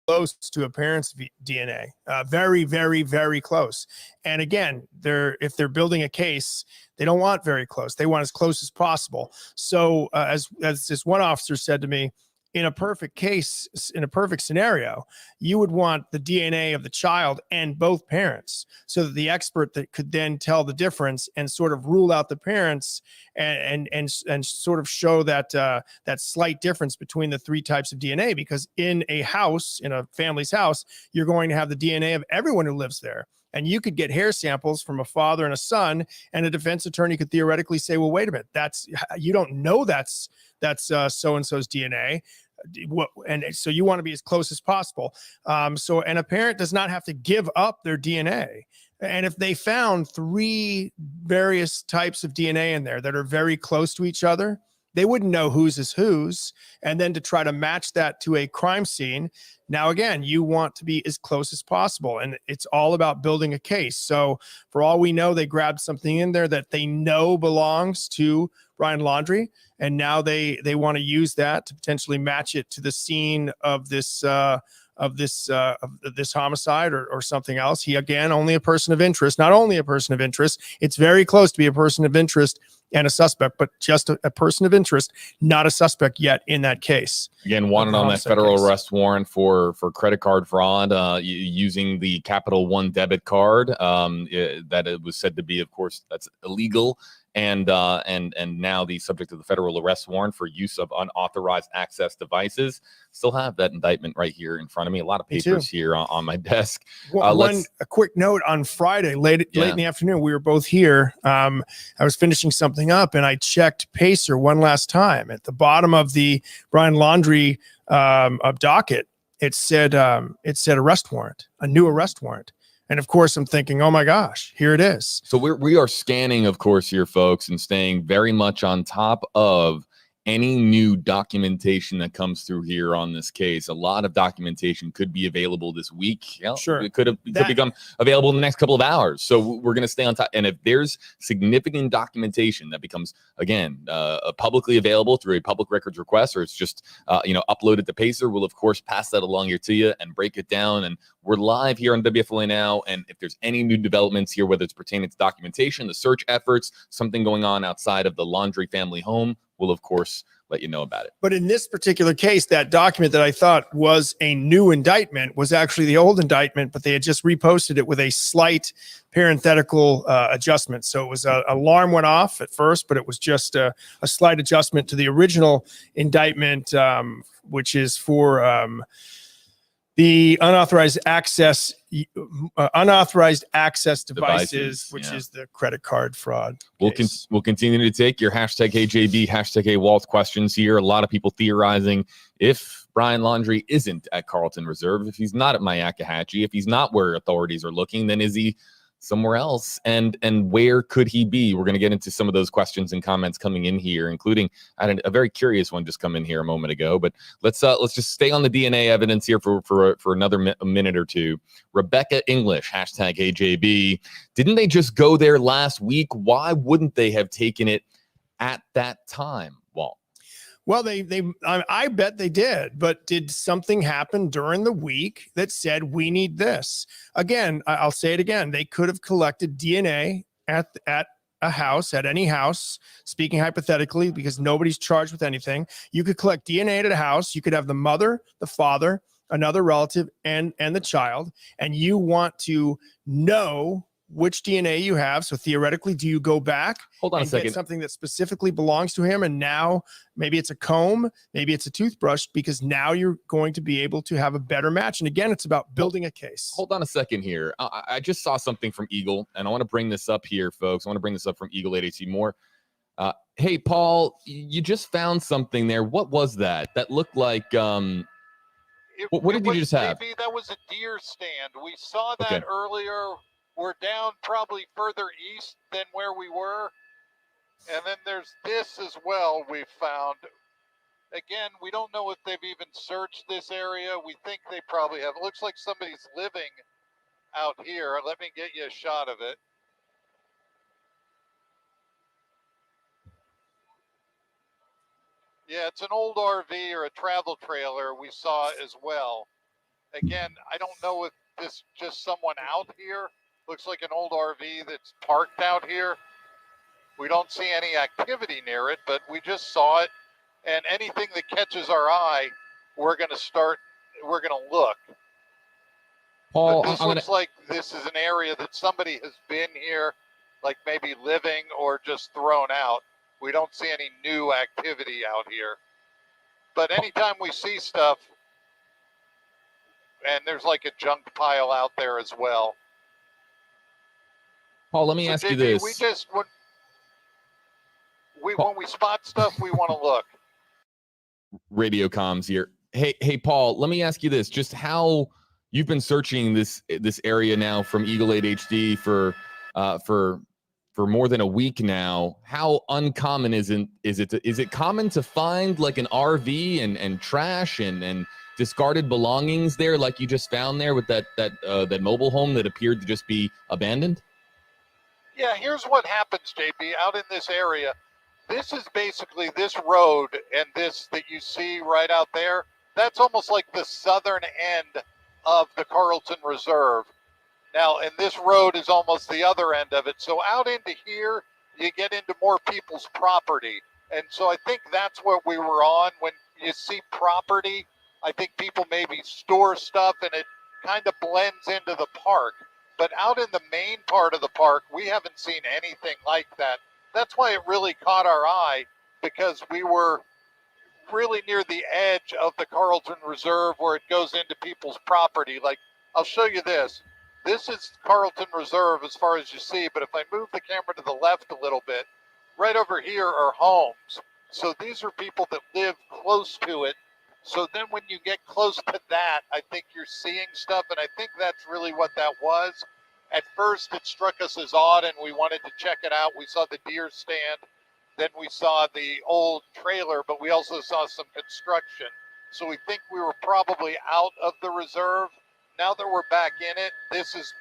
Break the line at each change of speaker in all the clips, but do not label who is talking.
close to a parent's DNA, very, very, very close. And again, if they're building a case, they don't want very close. They want as close as possible. So as this one officer said to me, in a perfect case, in a perfect scenario, you would want the DNA of the child and both parents, so that the expert that could then tell the difference and sort of rule out the parents and sort of show that that slight difference between the three types of DNA. Because in a house, in a family's house, you're going to have the DNA of everyone who lives there. And you could get hair samples from a father and a son, and a defense attorney could theoretically say, well, wait a minute, you don't know that's so-and-so's DNA. And so you want to be as close as possible. And a parent does not have to give up their DNA. And if they found three various types of DNA in there that are very close to each other, they wouldn't know whose is whose. And then to try to match that to a crime scene, now again, you want to be as close as possible. And it's all about building a case. So for all we know, they grabbed something in there that they know belongs to Brian Laundrie, and now they want to use that to potentially match it to the scene of this homicide or something else. He, again, only a person of interest, not only a person of interest. It's very close to be a person of interest and a suspect, but just a person of interest, not a suspect yet in that case.
Again, wanted on that federal arrest warrant for credit card fraud using the Capital One debit card that it was said to be, of course, that's illegal. And now the subject of the federal arrest warrant for use of unauthorized access devices. Still have that indictment right here in front of me. A lot of papers here on my desk.
A quick note on Friday, late in the afternoon, we were both here. I was finishing something up, and I checked Pacer one last time. At the bottom of the Brian Laundrie docket, it said arrest warrant, a new arrest warrant. And of course, I'm thinking, oh my gosh, here it is.
So we are scanning, of course, here, folks, and staying very much on top of any new documentation that comes through here on this case. A lot of documentation could be available this week.
Sure.
It could become available in the next couple of hours. So we're going to stay on top. And if there's significant documentation that becomes, again, publicly available through a public records request, or it's just, uploaded to Pacer, we'll, of course, pass that along here to you and break it down. And we're live here on WFLA Now. And if there's any new developments here, whether it's pertaining to documentation, the search efforts, something going on outside of the Laundrie family home, we'll, of course, let you know about it.
But in this particular case, that document that I thought was a new indictment was actually the old indictment, but they had just reposted it with a slight parenthetical adjustment. So it was alarm went off at first, but it was just a slight adjustment to the original indictment, which is for the unauthorized access devices, which is the credit card fraud.
We'll continue to take your hashtag HJB, hashtag HWalt questions here. A lot of people theorizing if Brian Laundrie isn't at Carlton Reserve, if he's not at Myakkahatchee, if he's not where authorities are looking, then is he somewhere else? And where could he be? We're going to get into some of those questions and comments coming in here, including I had a very curious one just come in here a moment ago. But let's just stay on the DNA evidence here for another minute or two. Rebecca English, hashtag AJB. Didn't they just go there last week? Why wouldn't they have taken it at that time, Walt?
Well, I bet they did, but did something happen during the week that said we need this? Again, I'll say it again. They could have collected DNA at a house, at any house, speaking hypothetically, because nobody's charged with anything. You could collect DNA at a house. You could have the mother, the father, another relative, and the child, and you want to know which DNA you have. So theoretically, do you go back?
Hold on a second.
Get something that specifically belongs to him, and now maybe it's a comb, maybe it's a toothbrush, because now you're going to be able to have a better match. And again, it's about building a case.
Hold on a second here. I just saw something from Eagle, and I want to bring this up here, folks. I want to bring this up from Eagle 8AC More. Hey, Paul, you just found something there. What was that? That looked like what did you just have?
That was a deer stand. We saw that earlier. We're down probably further east than where we were. And then there's this as well we found. Again, we don't know if they've even searched this area. We think they probably have. It looks like somebody's living out here. Let me get you a shot of it. Yeah, it's an old RV or a travel trailer we saw as well. Again, I don't know if this just someone out here. Looks like an old RV that's parked out here. We don't see any activity near it, but we just saw it. And anything that catches our eye, we're going to look.
Paul,
But this looks like this is an area that somebody has been here, like maybe living or just thrown out. We don't see any new activity out here. But anytime we see stuff, and there's like a junk pile out there as well.
Paul, let me ask you this.
When we spot stuff, we want to look.
Radio comms here. Hey, Paul, let me ask you this. Just how you've been searching this area now from Eagle 8 HD for more than a week now. How uncommon is it common to find like an RV and trash and discarded belongings there, like you just found there with that mobile home that appeared to just be abandoned?
Yeah, here's what happens, JP, out in this area. This is basically this road and this that you see right out there. That's almost like the southern end of the Carlton Reserve. Now, and this road is almost the other end of it. So out into here, you get into more people's property. And so I think that's what we were on. When you see property, I think people maybe store stuff and it kind of blends into the park. But out in the main part of the park, we haven't seen anything like that. That's why it really caught our eye, because we were really near the edge of the Carlton Reserve where it goes into people's property. Like, I'll show you this. This is Carlton Reserve as far as you see, but if I move the camera to the left a little bit, right over here are homes. So these are people that live close to it. So then when you get close to that, I think you're seeing stuff, and I think that's really what that was. At first, it struck us as odd, and we wanted to check it out. We saw the deer stand. Then we saw the old trailer, but we also saw some construction. So we think we were probably out of the reserve. Now that we're back in it, this is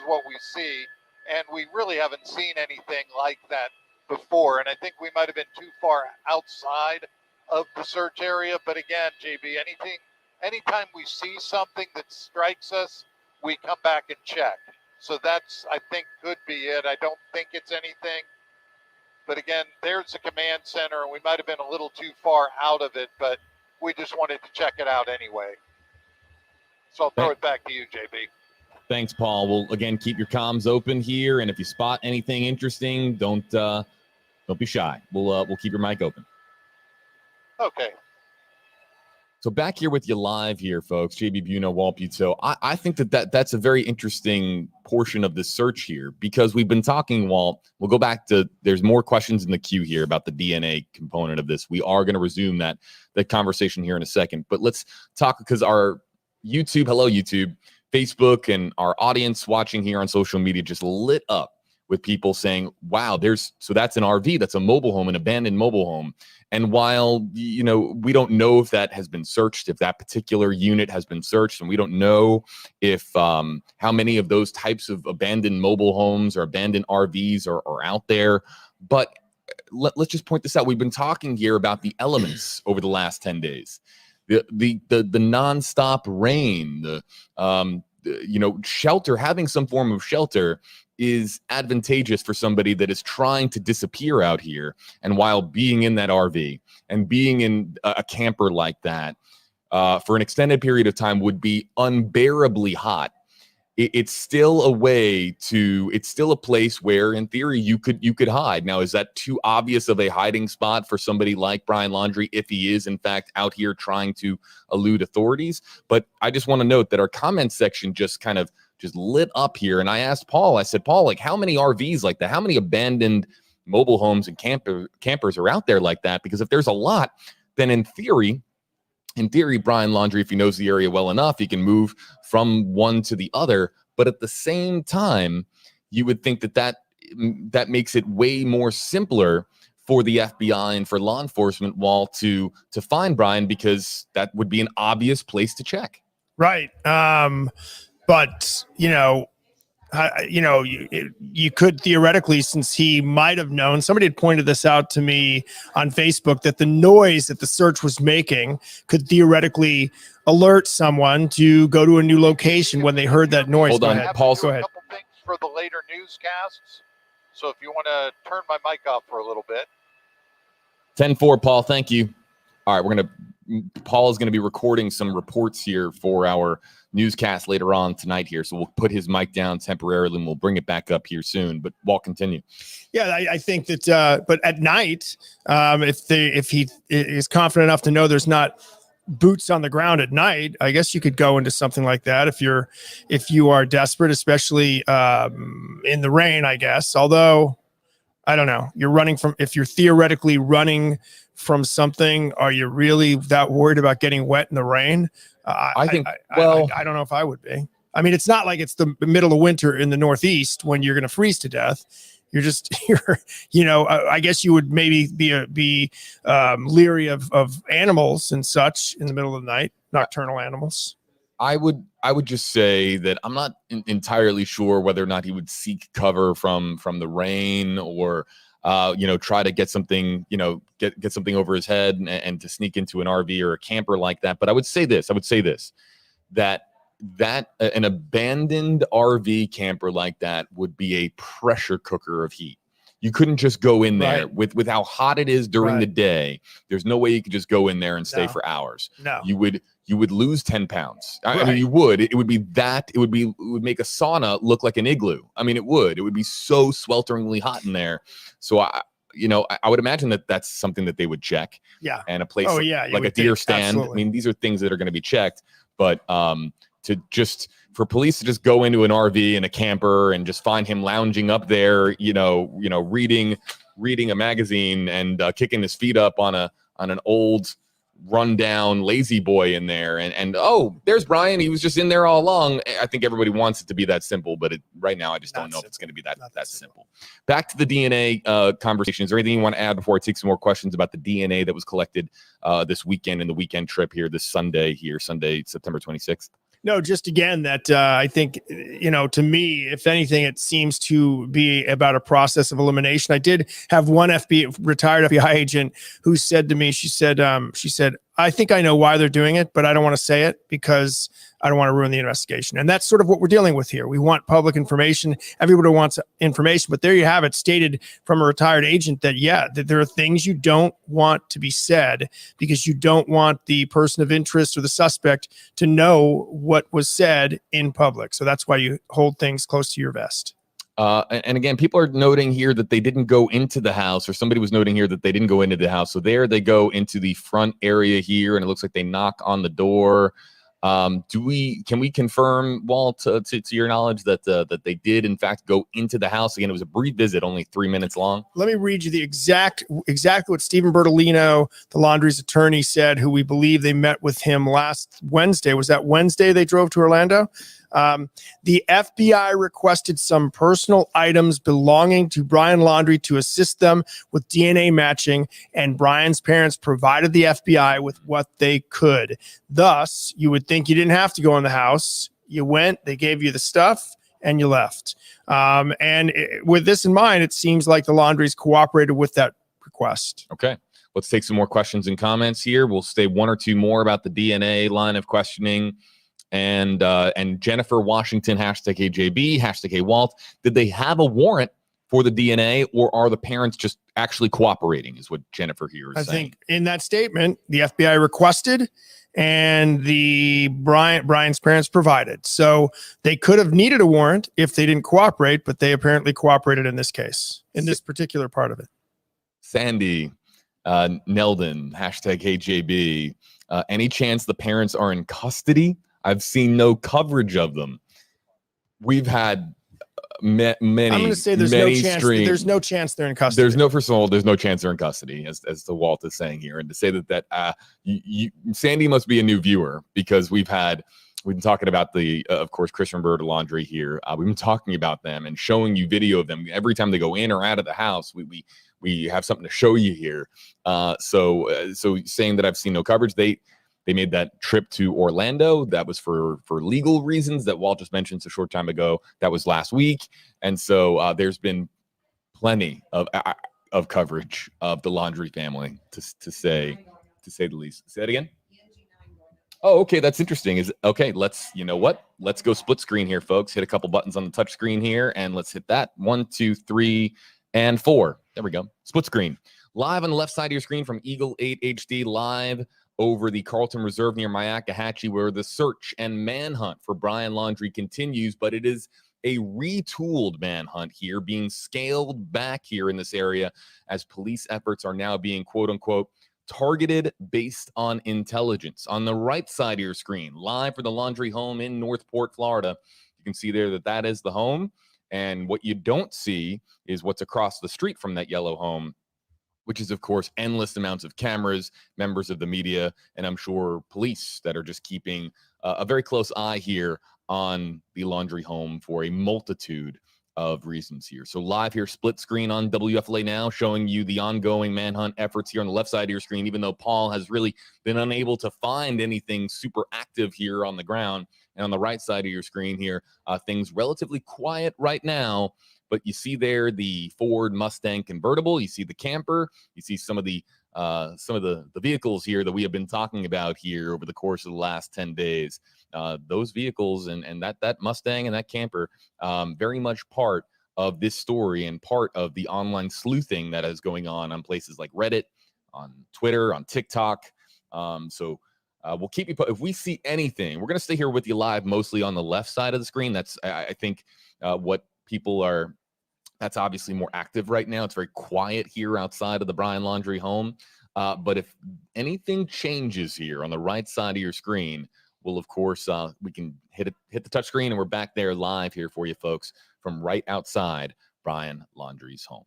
what we see. And we really haven't seen anything like that before. And I think we might have been too far outside of the search area. But again, JB, anytime we see something that strikes us, we come back and check. So that's, I think, could be it. I don't think it's anything. But again, there's the command center, and we might have been a little too far out of it, but we just wanted to check it out anyway. So I'll throw it back to you, JB.
Thanks, Paul. We'll again keep your comms open here, and if you spot anything interesting, don't be shy. We'll keep your mic open.
Okay.
So back here with you live here, folks, JB Buno, Walt Petito. I think that's a very interesting portion of the search here, because we've been talking, Walt. We'll go back to, there's more questions in the queue here about the DNA component of this. We are going to resume that conversation here in a second. But let's talk, because our YouTube, hello YouTube, Facebook, and our audience watching here on social media just lit up with people saying, wow, so that's an RV, that's a mobile home, an abandoned mobile home. And while, we don't know if that has been searched, if that particular unit has been searched, and we don't know if how many of those types of abandoned mobile homes or abandoned RVs are out there. But let's just point this out. We've been talking here about the elements over the last 10 days. The nonstop rain, shelter, having some form of shelter is advantageous for somebody that is trying to disappear out here. And while being in that RV and being in a camper like that for an extended period of time would be unbearably hot. It's still it's still a place where in theory you could hide. Now, is that too obvious of a hiding spot for somebody like Brian Laundrie if he is in fact out here trying to elude authorities? But I just want to note that our comment section just lit up here. And I asked Paul, I said, Paul, like, how many RVs like that? How many abandoned mobile homes and campers are out there like that? Because if there's a lot, then in theory, Brian Laundrie, if he knows the area well enough, he can move from one to the other. But at the same time, you would think that makes it way more simpler for the FBI and for law enforcement, Walt, to find Brian, because that would be an obvious place to check.
Right. But, you could theoretically, since he might have known, somebody had pointed this out to me on Facebook, that the noise that the search was making could theoretically alert someone to go to a new location when they heard that noise.
Hold on, Paul.
Go ahead. A couple things for the later newscasts. So if you want to turn my mic off for a little bit.
10-4, Paul. Thank you. All right, Paul is going to be recording some reports here for our newscast later on tonight here. So we'll put his mic down temporarily and we'll bring it back up here soon. But Walt, continue.
Yeah, I think that, but at night, if he is confident enough to know there's not boots on the ground at night, I guess you could go into something like that if you are desperate, especially in the rain, I guess. Although, I don't know, if you're theoretically running from something, are you really that worried about getting wet in the rain? I don't know if I would be. I mean, it's not like it's the middle of winter in the Northeast when you're going to freeze to death. I guess you would maybe be leery of animals and such in the middle of the night, nocturnal animals.
I would just say that I'm not entirely sure whether or not he would seek cover from the rain or try to get something, get something over his head and to sneak into an RV or a camper like that. But I would say this, that an abandoned RV camper like that would be a pressure cooker of heat. You couldn't just go in there with how hot it is during the day. There's no way you could just go in there and stay for hours.
No,
you would lose 10 pounds. I mean, you would. It would make a sauna look like an igloo. I mean, it would be so swelteringly hot in there. So I would imagine that that's something that they would check.
Yeah.
And a place like a deer stand. Absolutely. I mean, these are things that are going to be checked. But for police to just go into an RV and a camper and just find him lounging up there, reading a magazine and kicking his feet up on an old rundown lazy boy in there and oh, there's Brian, he was just in there all along. I think everybody wants it to be that simple, but right now I just don't know if it's going to be that simple. Back to the DNA conversation. Is there anything you want to add before I take some more questions about the DNA that was collected this weekend in the weekend trip here this Sunday, September 26th?
No, just again that I think, to me, if anything, it seems to be about a process of elimination. I did have one retired FBI agent who said to me, she said, I think I know why they're doing it, but I don't want to say it because I don't want to ruin the investigation. And that's sort of what we're dealing with here. We want public information. Everybody wants information, but there you have it stated from a retired agent that, that there are things you don't want to be said because you don't want the person of interest or the suspect to know what was said in public. So that's why you hold things close to your vest.
And again, people are noting here that they didn't go into the house, or somebody was noting here that they didn't go into the house. So there they go into the front area here, and it looks like they knock on the door. Can we confirm, Walt, to your knowledge, that they did in fact go into the house? Again, it was a brief visit, only 3 minutes long. Let
me read you the exactly what Stephen Bertolino, the Laundrie's attorney, said, who we believe they met with him last Wednesday. Was that Wednesday they drove to Orlando? The FBI requested some personal items belonging to Brian Laundrie to assist them with DNA matching, and Brian's parents provided the FBI with what they could. Thus, you would think you didn't have to go in the house. You went, they gave you the stuff, and you left. With this in mind, it seems like the Laundries cooperated with that request.
Okay. Let's take some more questions and comments here. We'll say one or two more about the DNA line of questioning. And Jennifer Washington, #AJB, #AWalt. Did they have a warrant for the DNA, or are the parents just actually cooperating, is what Jennifer here is saying.
I think in that statement, the FBI requested and Brian's parents provided. So they could have needed a warrant if they didn't cooperate, but they apparently cooperated in this case, in this particular part of it.
Sandy Neldon, #AJB. Any chance the parents are in custody? I've seen no coverage of them. We've had many. I'm going to say
there's no chance. There's no chance they're in custody.
There's no chance they're in custody, as the Walt is saying here. And to say that Sandy must be a new viewer, because we've been talking about of course, Christian Laundrie here. We've been talking about them and showing you video of them every time they go in or out of the house. We have something to show you here. So saying that I've seen no coverage, They made that trip to Orlando. That was for legal reasons that Walt just mentioned a short time ago. That was last week. And so there's been plenty of coverage of the Laundrie family, to say the least. Say it again. Oh, okay. That's interesting. You know what? Let's go split screen here, folks. Hit a couple buttons on the touch screen here, and let's hit that. 1, 2, 3, and 4. There we go. Split screen. Live on the left side of your screen from Eagle 8 HD, live over the Carlton Reserve near Myakkahatchee, where the search and manhunt for Brian Laundrie continues, but it is a retooled manhunt here, being scaled back here in this area as police efforts are now being, quote unquote, targeted based on intelligence. On the right side of your screen, live for the Laundrie home in Northport, Florida, you can see there that is the home. And what you don't see is what's across the street from that yellow home, which is, of course, endless amounts of cameras, members of the media, and I'm sure police that are just keeping a very close eye here on the Laundrie home for a multitude of reasons here. So live here, split screen on WFLA Now, showing you the ongoing manhunt efforts here on the left side of your screen, even though Paul has really been unable to find anything super active here on the ground. And on the right side of your screen here, things relatively quiet right now. But you see there the Ford Mustang convertible. You see the camper. You see some of the vehicles here that we have been talking about here over the course of the last 10 days. Those vehicles and that Mustang and that camper, very much part of this story and part of the online sleuthing that is going on places like Reddit, on Twitter, on TikTok. So we'll keep you if we see anything. We're going to stay here with you live, mostly on the left side of the screen. That's I think what people are. That's obviously more active right now. It's very quiet here outside of the Brian Laundrie home. But if anything changes here on the right side of your screen, we'll, of course, we can hit the touch screen, and we're back there live here for you folks from right outside Brian Laundrie's home.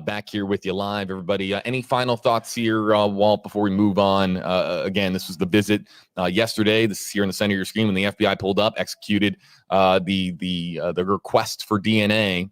Back here with you live, everybody. Any final thoughts here, Walt, before we move on? Again, this was the visit yesterday. This is here in the center of your screen when the FBI pulled up, executed the request for DNA.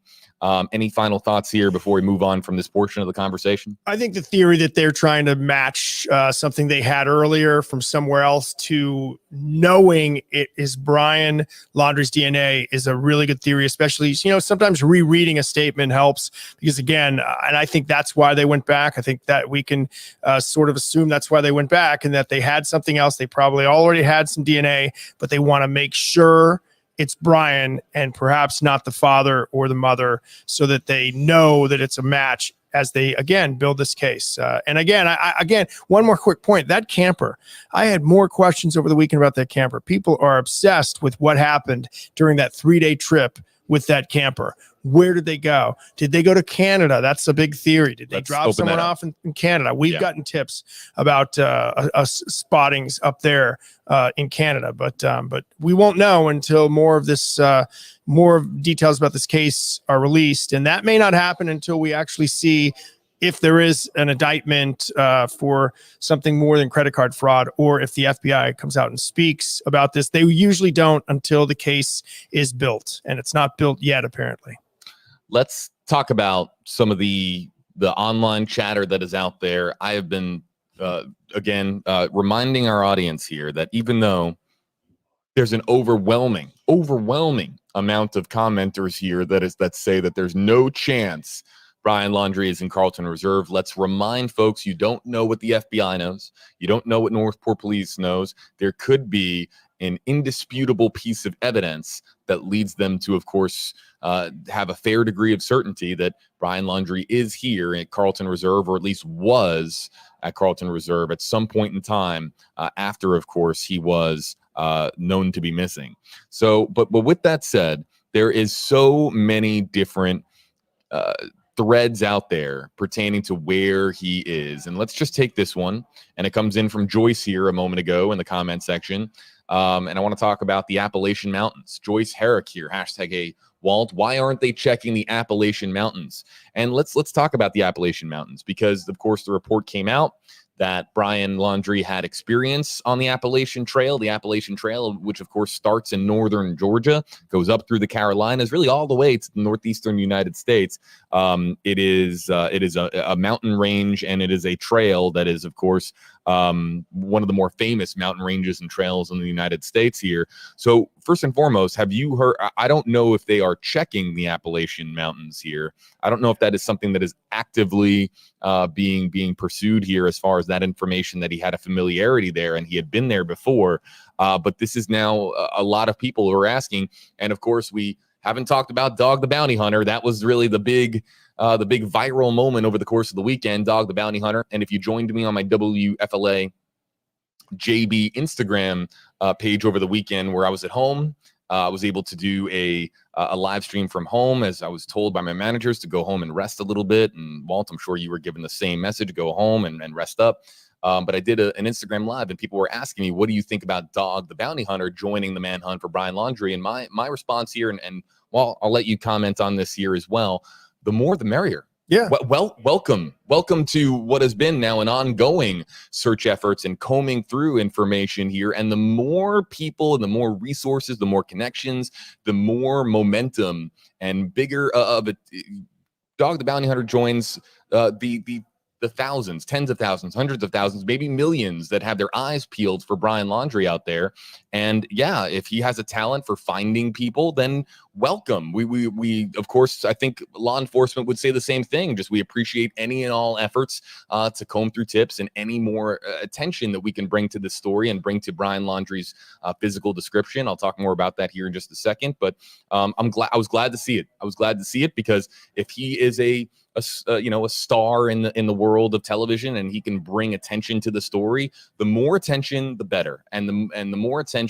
Any final thoughts here before we move on from this portion of the conversation?
I think the theory that they're trying to match something they had earlier from somewhere else to knowing it is Brian Laundrie's DNA is a really good theory, especially, sometimes rereading a statement helps because, again, and I think that's why they went back. I think that we can sort of assume that's why they went back and that they had something else. They probably already had some DNA, but they want to make sure it's Brian and perhaps not the father or the mother so that they know that it's a match as they, again, build this case. And again, I one more quick point. That camper, I had more questions over the weekend about that camper. People are obsessed with what happened during that 3-day trip with that camper. Where did they go? Did they go to Canada? That's a big theory. Did they drop someone off in Canada? We've gotten tips about spottings up there in Canada, but we won't know until more details about this case are released, and that may not happen until we actually see if there is an indictment for something more than credit card fraud, or if the FBI comes out and speaks about this. They usually don't until the case is built, and it's not built yet, apparently.
Let's talk about some of the online chatter that is out there. I have been, reminding our audience here that even though there's an overwhelming amount of commenters here that say that there's no chance Brian Laundrie is in Carlton Reserve, let's remind folks, you don't know what the FBI knows. You don't know what Northport Police knows. There could be an indisputable piece of evidence that leads them to, of course, have a fair degree of certainty that Brian Laundrie is here at Carlton Reserve, or at least was at Carlton Reserve at some point in time after, of course, he was known to be missing. So, but with that said, there is so many different threads out there pertaining to where he is. And let's just take this one. And it comes in from Joyce here a moment ago in the comment section. And I want to talk about the Appalachian Mountains. Joyce Herrick here, hashtag Walt, why aren't they checking the Appalachian Mountains? And let's talk about the Appalachian Mountains because, of course, the report came out that Brian Laundrie had experience on the Appalachian Trail. The Appalachian Trail, which of course starts in northern Georgia, goes up through the Carolinas, really all the way to the northeastern United States. It is a mountain range, and it is a trail that is, of course, one of the more famous mountain ranges and trails in the United States here. So first and foremost, have you heard? I don't know if they are checking the Appalachian Mountains here. I don't know if that is something that is actively being pursued here, as far as that information that he had a familiarity there and he had been there before. But this is now a lot of people who are asking. And of course, we haven't talked about Dog the Bounty Hunter. That was really the big viral moment over the course of the weekend, Dog the Bounty Hunter. And if you joined me on my WFLA JB Instagram page over the weekend, where I was at home, I was able to do a live stream from home, as I was told by my managers to go home and rest a little bit. And Walt, I'm sure you were given the same message, go home and rest up. But I did an Instagram live, and people were asking me, what do you think about Dog the Bounty Hunter joining the manhunt for Brian Laundrie? And my response here, and well, I'll let you comment on this here as well. The more, the merrier.
Yeah.
Welcome to what has been now an ongoing search efforts and combing through information here. And the more people and the more resources, the more connections, the more momentum and bigger of it. Dog the Bounty Hunter joins the thousands, tens of thousands, hundreds of thousands, maybe millions that have their eyes peeled for Brian Laundrie out there. And yeah, if he has a talent for finding people, then welcome. We of course, I think law enforcement would say the same thing. Just we appreciate any and all efforts to comb through tips and any more attention that we can bring to this story and bring to Brian Laundrie's physical description. I'll talk more about that here in just a second. But I was glad to see it. I was glad to see it because if he is a star in the world of television and he can bring attention to the story, the more attention, the better. And the more attention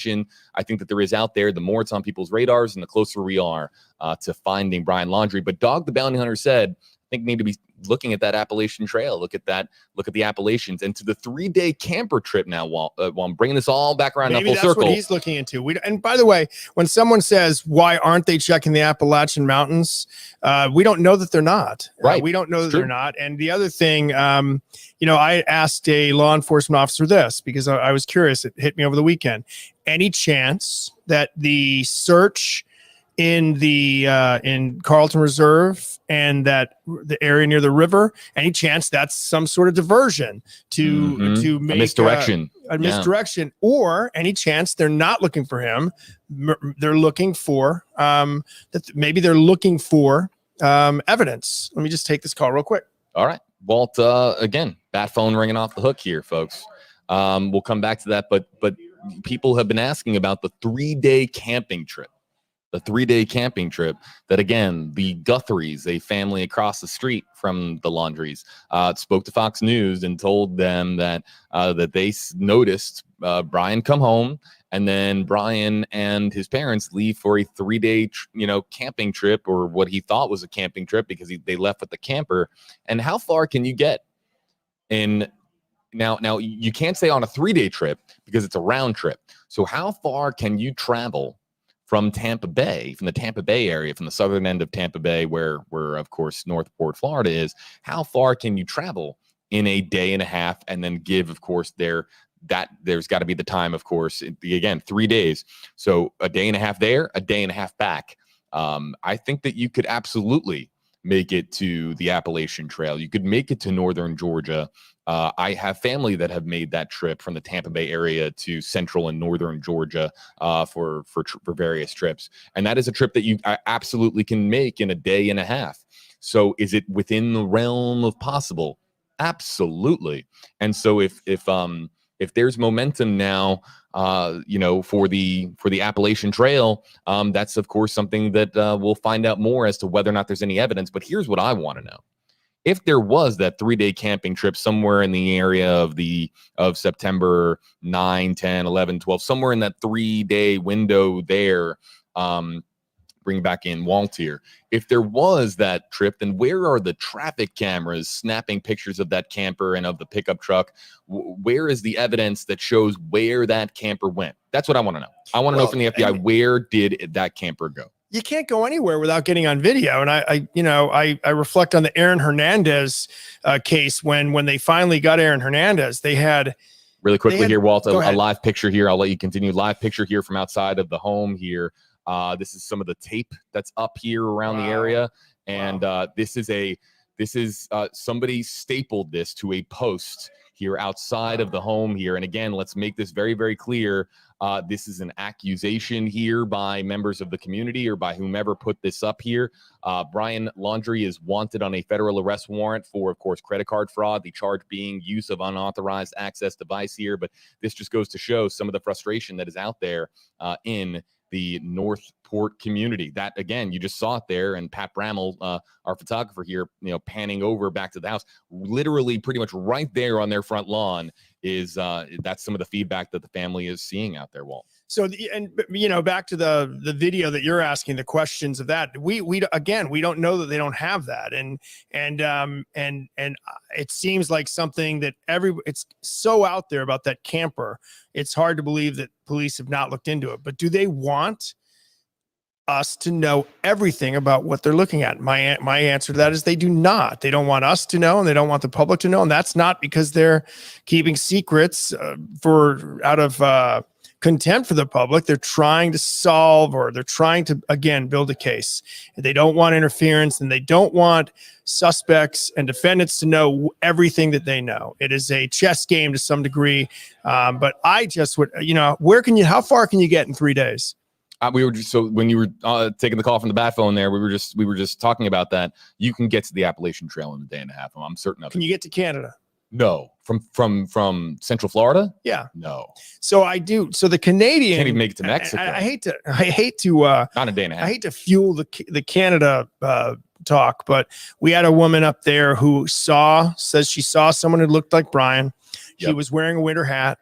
I think that there is out there, the more it's on people's radars and the closer we are to finding Brian Laundrie. But Dog the Bounty Hunter said, I think need to be looking at that Appalachian Trail. Look at the Appalachians and to the 3-day camper trip now. While I'm bringing this all back around
Maybe
full
that's
circle.
What he's looking into. And by the way, when someone says, why aren't they checking the Appalachian Mountains? We don't know that they're not.
Right.
We don't know that they're not. And the other thing, I asked a law enforcement officer this because I was curious. It hit me over the weekend. Any chance that the search in the in Carlton Reserve and that the area near the river, any chance that's some sort of diversion to make
a misdirection,
misdirection, or any chance they're not looking for him, they're looking for that maybe they're looking for evidence. Let me just take this call real quick.
All right, Walt. Again, bat phone ringing off the hook here, folks. We'll come back to that, but people have been asking about the 3-day camping trip. The 3-day camping trip that, again, the Guthries, a family across the street from the Laundries, spoke to Fox News and told them that they noticed Brian come home, and then Brian and his parents leave for a 3-day, camping trip, or what he thought was a camping trip because they left with the camper. And how far can you get in? Now you can't say on a 3-day trip because it's a round trip. So how far can you travel from Tampa Bay, from the Tampa Bay area, from the southern end of Tampa Bay, where of course Northport, Florida is? How far can you travel in a day and a half, and then give, of course, there's got to be the time, of course, again, 3 days. So a day and a half there, a day and a half back. I think that you could absolutely make it to the Appalachian Trail. You could make it to northern Georgia. I have family that have made that trip from the Tampa Bay area to central and northern Georgia for various trips. And that is a trip that you absolutely can make in a day and a half. So is it within the realm of possible? Absolutely. And so if there's momentum now, for the Appalachian Trail, that's of course something that we'll find out more as to whether or not there's any evidence. But here's what I want to know. If there was that 3-day camping trip somewhere in the area of September 9, 10, 11, 12, somewhere in that 3-day window there, bring back in Walt here. If there was that trip, then where are the traffic cameras snapping pictures of that camper and of the pickup truck? Where is the evidence that shows where that camper went? That's what I want to know. I want to know from the FBI, where did that camper go?
You can't go anywhere without getting on video. And I reflect on the Aaron Hernandez case when they finally got Aaron Hernandez. They had
really quickly here, Walt, a
live
picture here. I'll let you continue. Live picture here from outside of the home here. This is some of the tape that's up here around the area, and this is somebody stapled this to a post here outside of the home here. And again, let's make this very, very clear. This is an accusation here by members of the community or by whomever put this up here. Brian Laundrie is wanted on a federal arrest warrant for, of course, credit card fraud, the charge being use of unauthorized access device here. But this just goes to show some of the frustration that is out there in the Northport community. That, again, you just saw it there. And Pat Bramall, our photographer here, panning over back to the house, literally pretty much right there on their front lawn is that's some of the feedback that the family is seeing out there, Walt.
So, back to the video that you're asking, the questions of that, we don't know that they don't have that. And it seems like something that it's so out there about that camper. It's hard to believe that police have not looked into it, but do they want us to know everything about what they're looking at? My answer to that is they do not. They don't want us to know, and they don't want the public to know. And that's not because they're keeping secrets out of contempt for the public. They're trying to solve, or they're trying to, again, build a case. And they don't want interference, and they don't want suspects and defendants to know everything that they know. It is a chess game to some degree. But I just would, how far can you get in 3 days?
We were just, so when you were taking the call from the bat phone there, we were just talking about that. You can get to the Appalachian Trail in a day and a half. I'm certain of it.
Can you get to Canada?
No. From Central Florida?
Yeah.
No.
So I do. So the Canadian
can't even make it to Mexico.
I hate to not
a day and a half.
I hate to fuel the Canada talk, but we had a woman up there who says she saw someone who looked like Brian. He was wearing a winter hat.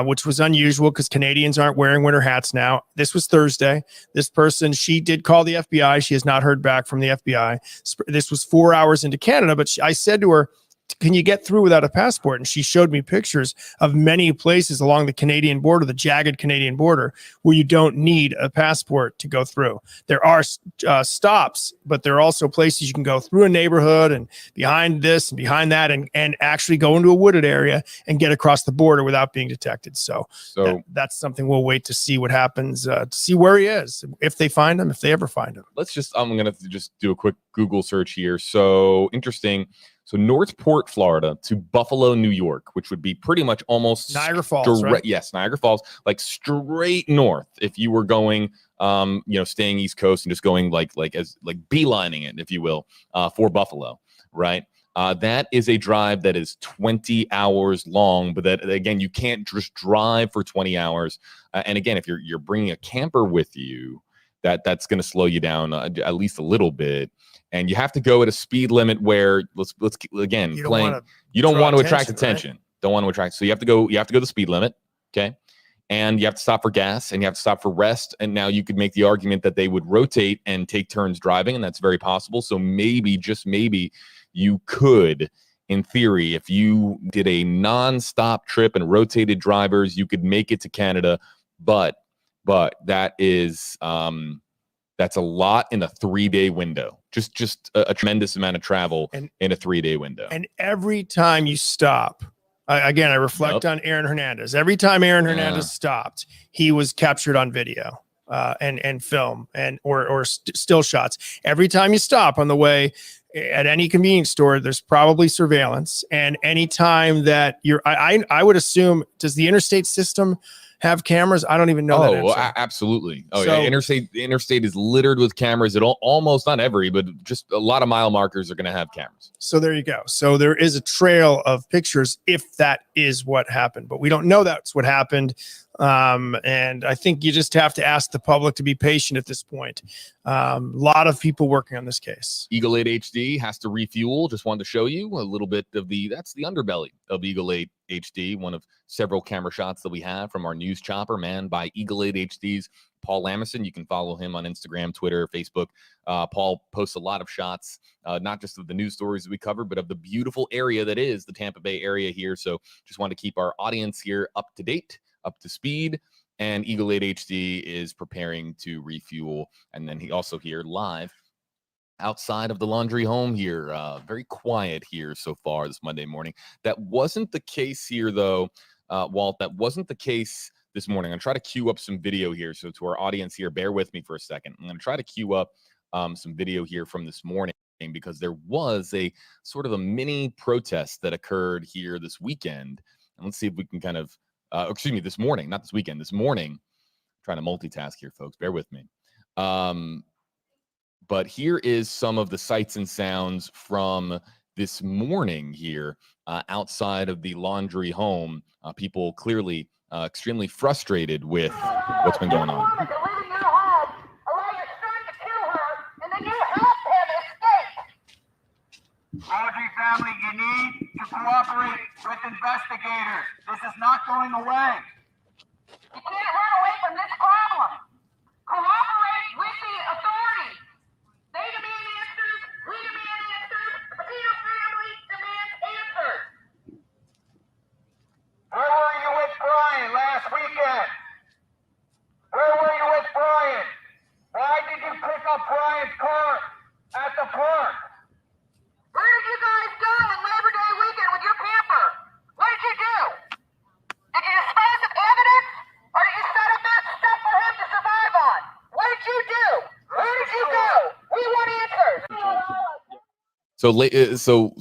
Which was unusual because Canadians aren't wearing winter hats now. This was Thursday. This person, she did call the FBI. She has not heard back from the FBI. This was 4 hours into Canada, but I said to her, can you get through without a passport? And she showed me pictures of many places along the Canadian border, the jagged Canadian border, where you don't need a passport to go through. There are stops, but there are also places you can go through a neighborhood and behind this and behind that and actually go into a wooded area and get across the border without being detected. So that's something we'll wait to see what happens, to see where he is, if they find him, if they ever find him.
I'm going to just do a quick Google search here. So interesting. So Northport, Florida to Buffalo, New York, which would be pretty much almost
Niagara Falls, right?
Yes, Niagara Falls, like straight north. If you were going, staying East Coast and just going like beelining it, if you will, for Buffalo, right? That is a drive that is 20 hours long, but that, again, you can't just drive for 20 hours. And again, if you're bringing a camper with you, that's going to slow you down at least a little bit. And you have to go at a speed limit where let's again, you don't want to attract attention. Right? Don't want to attract. So you have to go the speed limit. Okay. And you have to stop for gas and you have to stop for rest. And now you could make the argument that they would rotate and take turns driving. And that's very possible. So maybe, just maybe, you could, in theory, if you did a nonstop trip and rotated drivers, you could make it to Canada. But that is, that's a lot in a 3-day window. Just a tremendous amount of travel in a 3-day window.
And every time you stop, again, I reflect on Aaron Hernandez. Every time Aaron Hernandez stopped, he was captured on video and film or still shots. Every time you stop on the way at any convenience store, there's probably surveillance. And any time that I would assume, does the interstate system have cameras? I don't even know that answer.
Absolutely. The interstate is littered with cameras. Almost, not every, but just a lot of mile markers are going to have cameras.
So there you go. So there is a trail of pictures if that is what happened, but we don't know that's what happened. And I think you just have to ask the public to be patient at this point. A lot of people working on this case.
Eagle 8 HD has to refuel. Just wanted to show you a little bit of that's the underbelly of Eagle 8 HD, one of several camera shots that we have from our news chopper manned by Eagle 8 HD's Paul Lammerson. You can follow him on Instagram, Twitter, Facebook. Paul posts a lot of shots, not just of the news stories that we cover, but of the beautiful area that is the Tampa Bay area here. So just wanted to keep our audience here up to date, up to speed. and Eagle 8 HD is preparing to refuel. And then he also here live outside of the Laundrie home here. Very quiet here so far this Monday morning. That wasn't the case here, though, Walt. That wasn't the case this morning. I'm going to try to queue up some video here. So to our audience here, bear with me for a second. I'm going to try to queue up some video here from this morning, because there was a sort of a mini protest that occurred here this weekend. And let's see if we can kind of, excuse me, this morning, not this weekend, this morning. I'm trying to multitask here, folks. Bear with me. But here is some of the sights and sounds from this morning here outside of the Laundrie home. People clearly extremely frustrated with what's been going on.
Laundrie family, you need to cooperate with investigators. This is not going away. You can't run away from this problem. Cooperate with the authorities. They demand answers. We demand answers. The Petito family demands answers. Where were you with Brian last weekend? Where were you with Brian? Why did you pick up Brian's car at the park? Where did you guys go on Labor Day weekend with your camper? What did you do? Did you dispose of evidence? Or did you set up that stuff for him to survive on? What did you do? Where did you go? We want answers.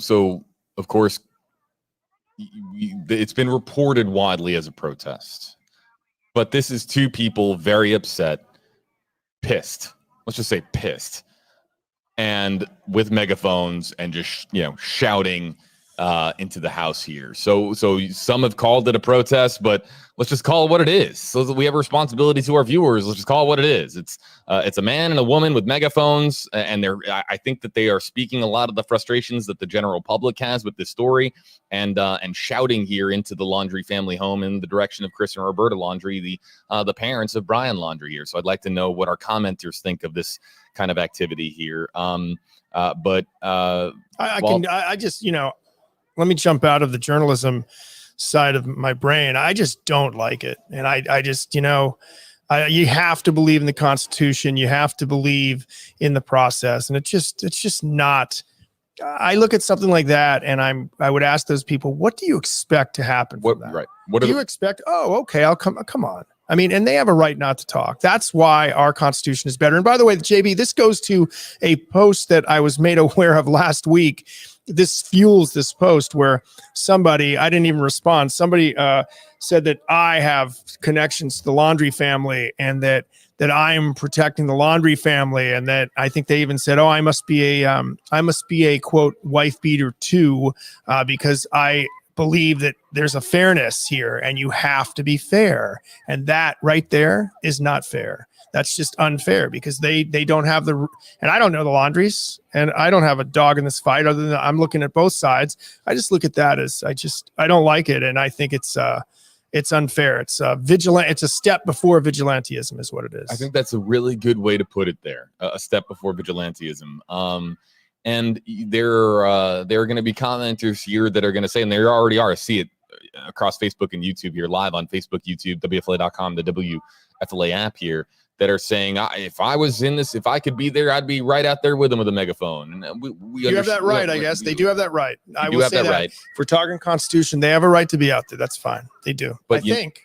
So of course, it's been reported widely as a protest, but this is two people very upset, pissed. Let's just say pissed, and with megaphones and just shouting into the house here. So some have called it a protest, but let's just call it what it is. So that we have a responsibility to our viewers. Let's just call it what it is. It's a man and a woman with megaphones, and I think that they are speaking a lot of the frustrations that the general public has with this story, and shouting here into the Laundrie family home in the direction of Chris and Roberta Laundrie, the parents of Brian Laundrie here. So I'd like to know what our commenters think of this kind of activity here.
Let me jump out of the journalism side of my brain. I just don't like it. And I just, you have to believe in the Constitution. You have to believe in the process. And it's just not. I look at something like that and I would ask those people, what do you expect to happen from that?
Right.
What do you expect? Oh, okay. I'll come on. I mean, and they have a right not to talk. That's why our Constitution is better. And by the way, JB, this goes to a post that I was made aware of last week. This fuels this post where somebody, I didn't even respond. Somebody said that I have connections to the Laundrie family and that I'm protecting the Laundrie family. And that I think they even said, oh, I must be a quote, wife beater too, because I believe that there's a fairness here and you have to be fair. And that right there is not fair. That's just unfair because they don't have and I don't know the Laundries and I don't have a dog in this fight other than I'm looking at both sides. I just look at that as I don't like it. And I think it's unfair. It's vigilant. It's a step before vigilantism is what it is.
I think that's a really good way to put it there. A step before vigilantism. And there are going to be commenters here that are going to say, and there already are, see it across Facebook and YouTube here, live on Facebook, YouTube, WFLA.com, the WFLA app here, that are saying, if I was in this, if I could be there, I'd be right out there with them with a megaphone. And
you have that right, I guess. They do have that right. I will say that. Right. If we're talking Constitution, they have a right to be out there. That's fine. They do.
But I think.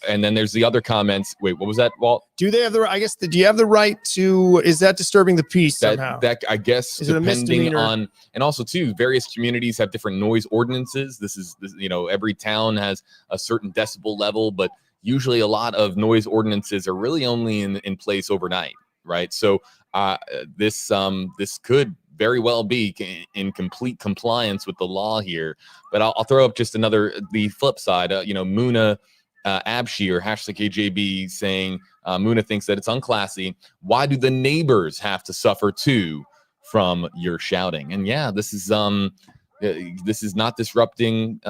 And then there's the other comments. Wait, what was that, Walt?
Do they have the right? I guess, do you have the right to, is that disturbing the peace somehow?
That I guess, is depending on, and also too, various communities have different noise ordinances. This every town has a certain decibel level, but usually a lot of noise ordinances are really only in place overnight, right? So this could very well be in complete compliance with the law here. But I'll throw up just the flip side. Muna Abshi or #KJB saying Muna thinks that it's unclassy. Why do the neighbors have to suffer too from your shouting? And yeah, this is not disrupting,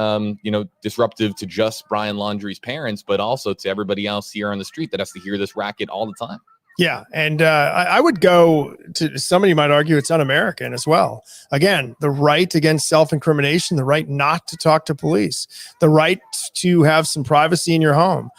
disruptive to just Brian Laundrie's parents, but also to everybody else here on the street that has to hear this racket all the time.
Yeah. And I would go to, somebody might argue it's un-American as well. Again, the right against self-incrimination, the right not to talk to police, the right to have some privacy in your home.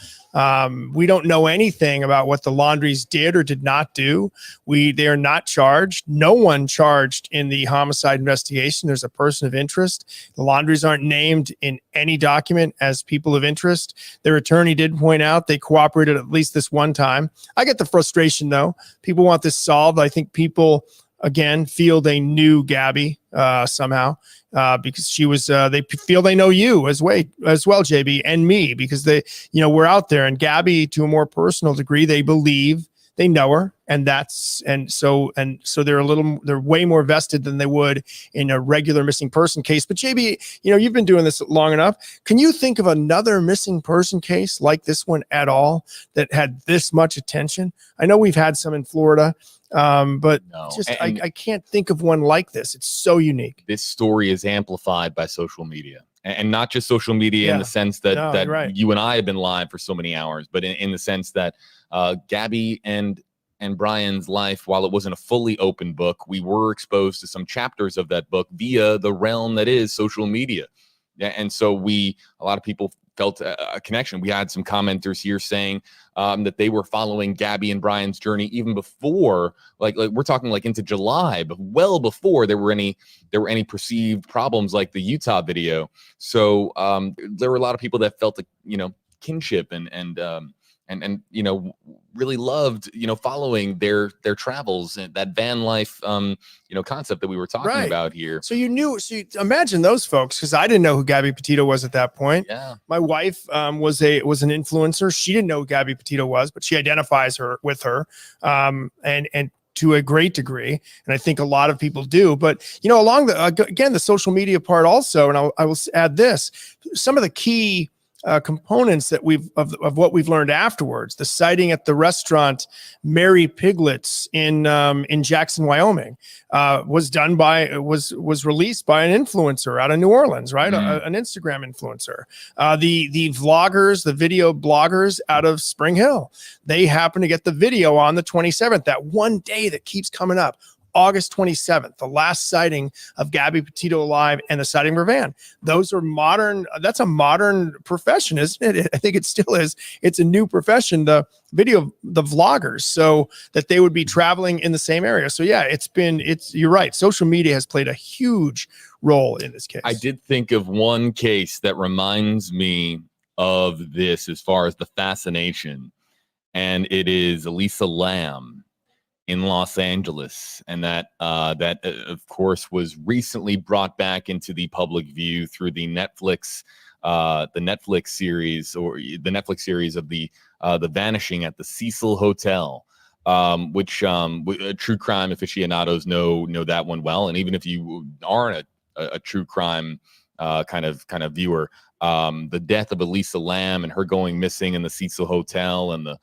We don't know anything about what the Laundries did or did not do. They are not charged. No one charged in the homicide investigation. There's a person of interest. The Laundries aren't named in any document as people of interest. Their attorney did point out they cooperated at least this one time. I get the frustration, though. People want this solved. I think people, again, feel they knew Gabby somehow because she was. They feel they know you as well, JB, and me, because we're out there. And Gabby, to a more personal degree, they believe they know her, and so they're way more vested than they would in a regular missing person case. But JB, you've been doing this long enough. Can you think of another missing person case like this one at all that had this much attention? I know we've had some in Florida, but
no.
I can't think of one like this. It's so unique.
This story is amplified by social media, and not just social media in the sense that right. You and I have been live for so many hours, but in the sense that Gabby and Brian's life, while it wasn't a fully open book, we were exposed to some chapters of that book via the realm that is social media. And so a lot of people felt a connection. We had some commenters here saying that they were following Gabby and Brian's journey even before, like we're talking like into July, but well before there were any perceived problems like the Utah video. So there were a lot of people that felt kinship and really loved following their travels and that van life concept that we were talking about here.
So you imagine those folks, because I didn't know who Gabby Petito was at that point.
Yeah,
my wife was an influencer. She didn't know who Gabby Petito was, but she identifies with her and to a great degree, and I think a lot of people do. But along the social media part also, and I will add this: some of the key components that of what we've learned afterwards. The sighting at the restaurant Mary Piglet's in Jackson, Wyoming, was released by an influencer out of New Orleans, right? An Instagram influencer. The vloggers, the video bloggers out of Spring Hill, they happen to get the video on the 27th, that one day that keeps coming up. August 27th, the last sighting of Gabby Petito alive and the sighting of her van. Those are modern. That's a modern profession, isn't it? I think it still is. It's a new profession, the vloggers, so that they would be traveling in the same area. So yeah, you're right. Social media has played a huge role in this case.
I did think of one case that reminds me of this as far as the fascination, and it is Elisa Lam in Los Angeles, and that of course was recently brought back into the public view through the Netflix series of the Vanishing at the Cecil Hotel, which true crime aficionados know that one well, and even if you aren't a true crime kind of viewer, the death of Elisa Lam and her going missing in the Cecil Hotel and the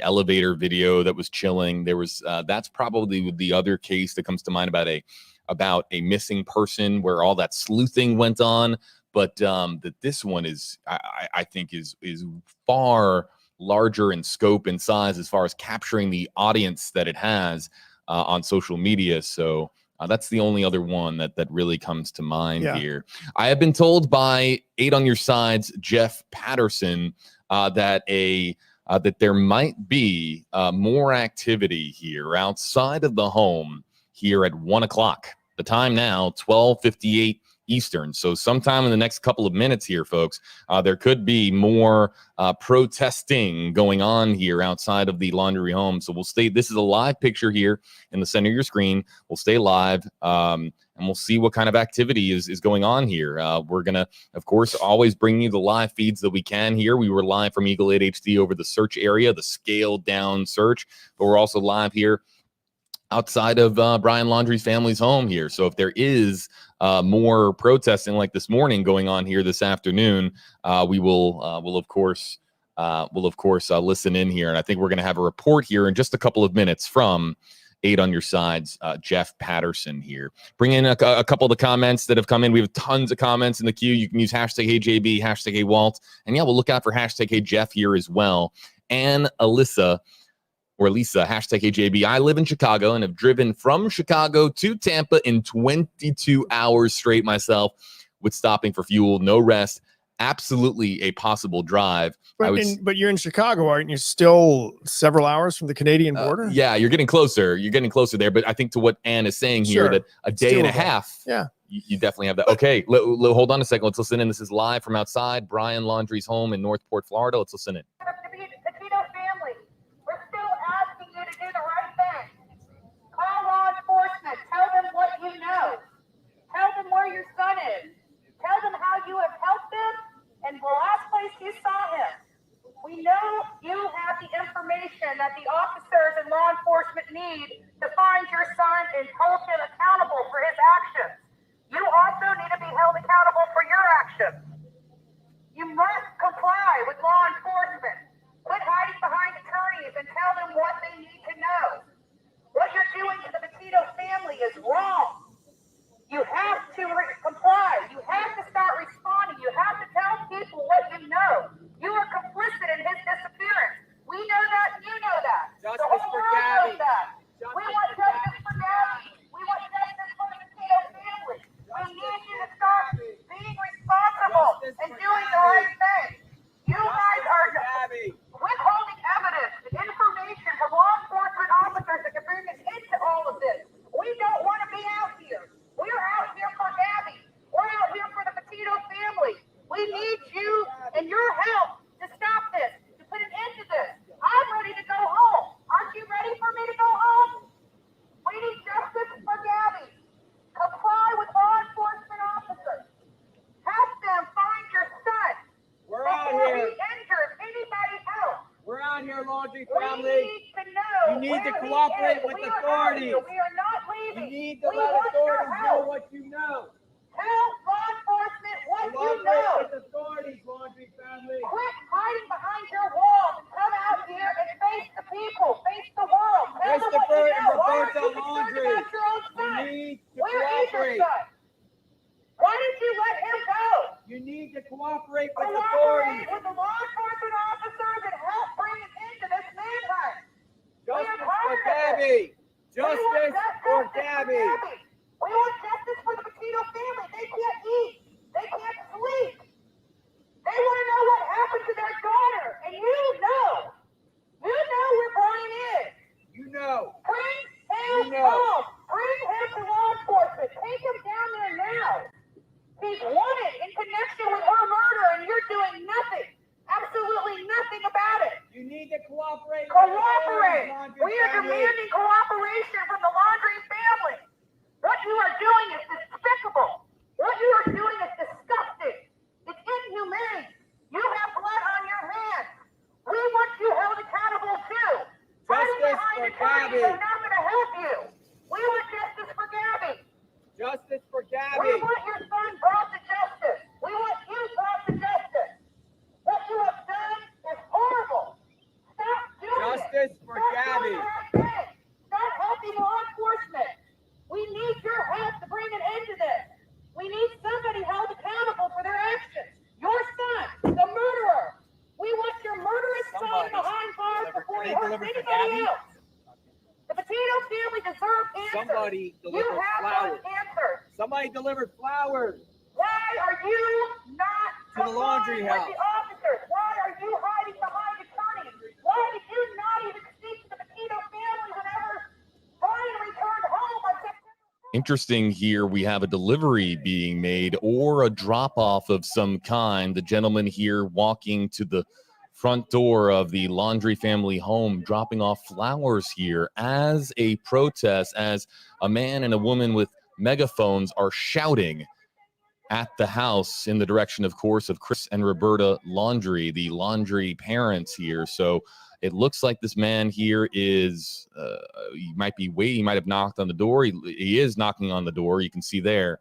elevator video that was chilling. There was that's probably the other case that comes to mind about a missing person where all that sleuthing went on. But that this one is, I think, is far larger in scope and size as far as capturing the audience that it has on social media. So that's the only other one that really comes to mind here. I have been told by 8 on Your Side's Jeff Patterson that there might be more activity here outside of the home here at 1 o'clock. The time now, 12:58 Eastern. So sometime in the next couple of minutes here, folks, there could be more protesting going on here outside of the Laundrie home. So we'll stay. This is a live picture here in the center of your screen. We'll stay live. And we'll see what kind of activity is going on here. We're going to, of course, always bring you the live feeds that we can here. We were live from Eagle 8 HD over the search area, the scaled down search, but we're also live here outside of Brian Laundrie's family's home here. So if there is more protesting like this morning going on here this afternoon, we will of course listen in here. And I think we're going to have a report here in just a couple of minutes from 8 on Your Side's Jeff Patterson here. Bring in a couple of the comments that have come in. We have tons of comments in the queue. You can use hashtag HeyJB, hashtag HeyWalt. And yeah, we'll look out for hashtag HeyJeff here as well. And Lisa, hashtag HeyJB. I live in Chicago and have driven from Chicago to Tampa in 22 hours straight myself with stopping for fuel, no rest. absolutely a possible drive.
But you're in Chicago, aren't you? Still several hours from the Canadian border?
Yeah, you're getting closer. You're getting closer there. But I think to what Ann is saying here, that a day and a half, you definitely have that. Okay, hold on a second. Let's listen in. This is live from outside Brian Laundrie's home in Northport, Florida. Let's listen in.
Petito family, we're still asking you to do the right thing. Call law enforcement. Tell them what you know. Tell them where your son is. Tell them how you have helped him and the last place you saw him. We know you have the information that the officers and law enforcement need to find your son and hold him accountable for his actions. You also need to be held accountable for your actions. You must comply with law enforcement. Quit hiding behind attorneys and tell them what they need to know. What you're doing to the Petito family is wrong. You have to comply. You have to start responding. You have to tell people what you know. You are complicit in his disappearance. We know that. You know that.
Justice for Gabby.
We want justice for Gabby. We want justice for the Petito family. We need you to start being responsible and doing the right thing. You guys are withholding evidence and information from law enforcement officers that can bring us into all of this. We don't want to be out here. We're out here for Gabby. We're out here for the Petito family. We need you and your help to stop this, to put an end to this. I'm ready to go home. Aren't you ready for me to go home? We need justice for Gabby. Comply with law enforcement officers. Help them find your son.
We're out
before
here.
he injures anybody else.
We're out here, Laundrie
We
family.
need to know.
You need to
where he
cooperate
is.
with
We are out
authorities.
here. We are not
You
leaving.
need to
We
let
want your
authorities know
help.
what you know.
Tell law enforcement what you
Cooperate
know.
with authorities, Laundrie family.
Quit hiding behind your walls and come out here and face the people, face the world. Tell them what
Christopher
you
and
know. Why aren't
Roberta
you concerned
Laundrie.
about your own
You
son?
need to
Where is your
cooperate.
son? Why did you let him go?
You need to cooperate with
Cooperate
authorities.
with the law enforcement officers and help bring an end to this manhunt.
Justice for Gabby. Justice for Gabby.
We want justice for the Petito family. They can't eat. They can't sleep. They want to know what happened to their daughter. And you know. You know where Brian is.
You know.
Bring him
You know.
home. Bring him to law enforcement. Take him down there now. He's wanted in connection with her murder, and you're doing nothing. Absolutely nothing about it.
You need to cooperate.
Cooperate.
With
We are demanding cooperation from the Laundrie family. What you are doing is despicable. What you are doing is disgusting. It's inhumane. You have blood on your hands. We want you held accountable too. Hiding
Justice
behind
for
attorneys
Gabby.
are not going to help you. We want justice for Gabby.
Justice for
We
Gabby.
want your son brought to justice. We want you brought to justice. What you have done is horrible. Stop doing
Justice
it.
for
Stop
Gabby.
doing the right thing. Start helping law enforcement. We need your help to bring an end to this. We need somebody held accountable for their actions. Your son, the murderer. We want your murderous son behind bars before he hurts anybody else. The Petito family deserve answers.
Somebody
You
delivered
have
flowers.
those answers.
Somebody delivered flowers.
Why are you not
To the laundry
complying
house.
with the officers? Why are you hiding behind attorneys? Why did you not even speak to the Petito family whenever Brian returned home on September?
Interesting here, we have a delivery being made or a drop off of some kind. The gentleman here walking to the front door of the Laundrie family home, dropping off flowers here as a protest, as a man and a woman with megaphones are shouting at the house in the direction, of course, of Chris and Roberta Laundrie, the Laundrie parents here. So it looks like this man here is, he might be waiting, he might have knocked on the door. He is knocking on the door, you can see there.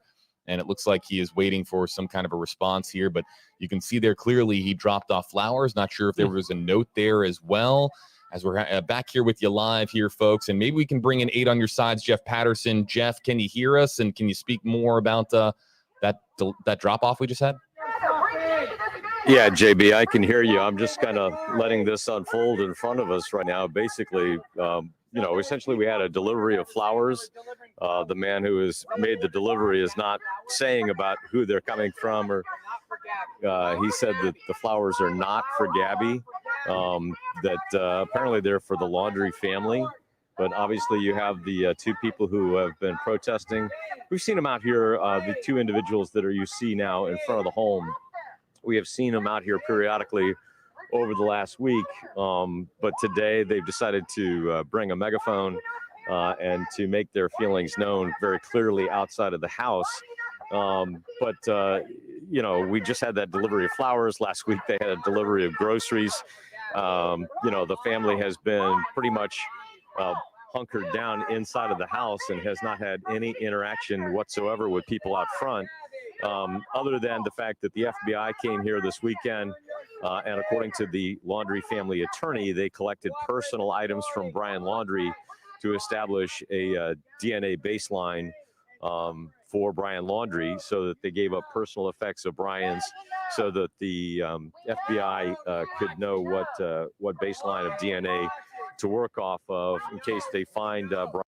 And it looks like he is waiting for some kind of a response here. But you can see there clearly he dropped off flowers. Not sure if there was a note there as well. As we're back here with you live here, folks. And maybe we can bring in 8 on your sides, Jeff Patterson. Jeff, can you hear us? And can you speak more about that drop-off we just had?
Yeah, JB, I can hear you. I'm just kind of letting this unfold in front of us right now. Basically, essentially we had a delivery of flowers. The man who has made the delivery is not saying about who they're coming from or he said that the flowers are not for Gabby, that apparently they're for the Laundrie family. But obviously you have the two people who have been protesting. We've seen them out here, the two individuals that you see now in front of the home. We have seen them out here periodically over the last week, but today they've decided to bring a megaphone and to make their feelings known very clearly outside of the house. You know, we just had that delivery of flowers. Last week they had a delivery of groceries. You know, the family has been pretty much hunkered down inside of the house and has not had any interaction whatsoever with people out front, other than the fact that the FBI came here this weekend, and according to the Laundrie family attorney, they collected personal items from Brian Laundrie to establish a DNA baseline for Brian Laundrie, so that they gave up personal effects of Brian's, so that the FBI could know what baseline of DNA to work off of in case they find Brian.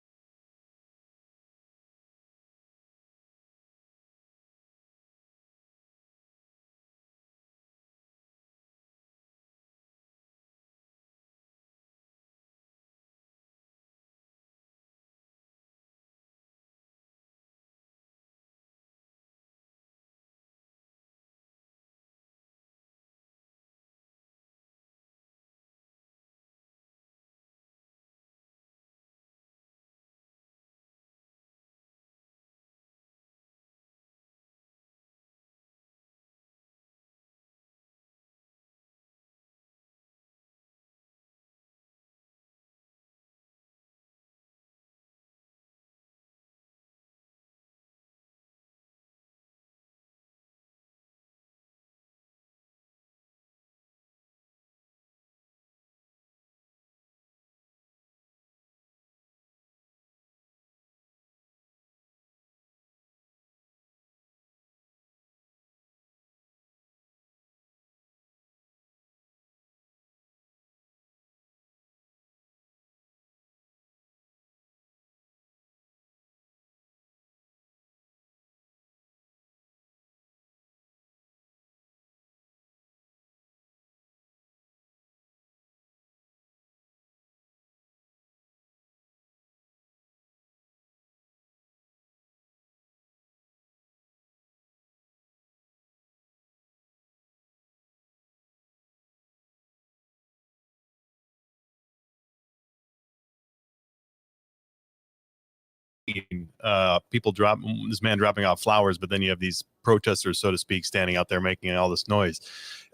This man dropping off flowers, but then you have these protesters, so to speak, standing out there making all this noise.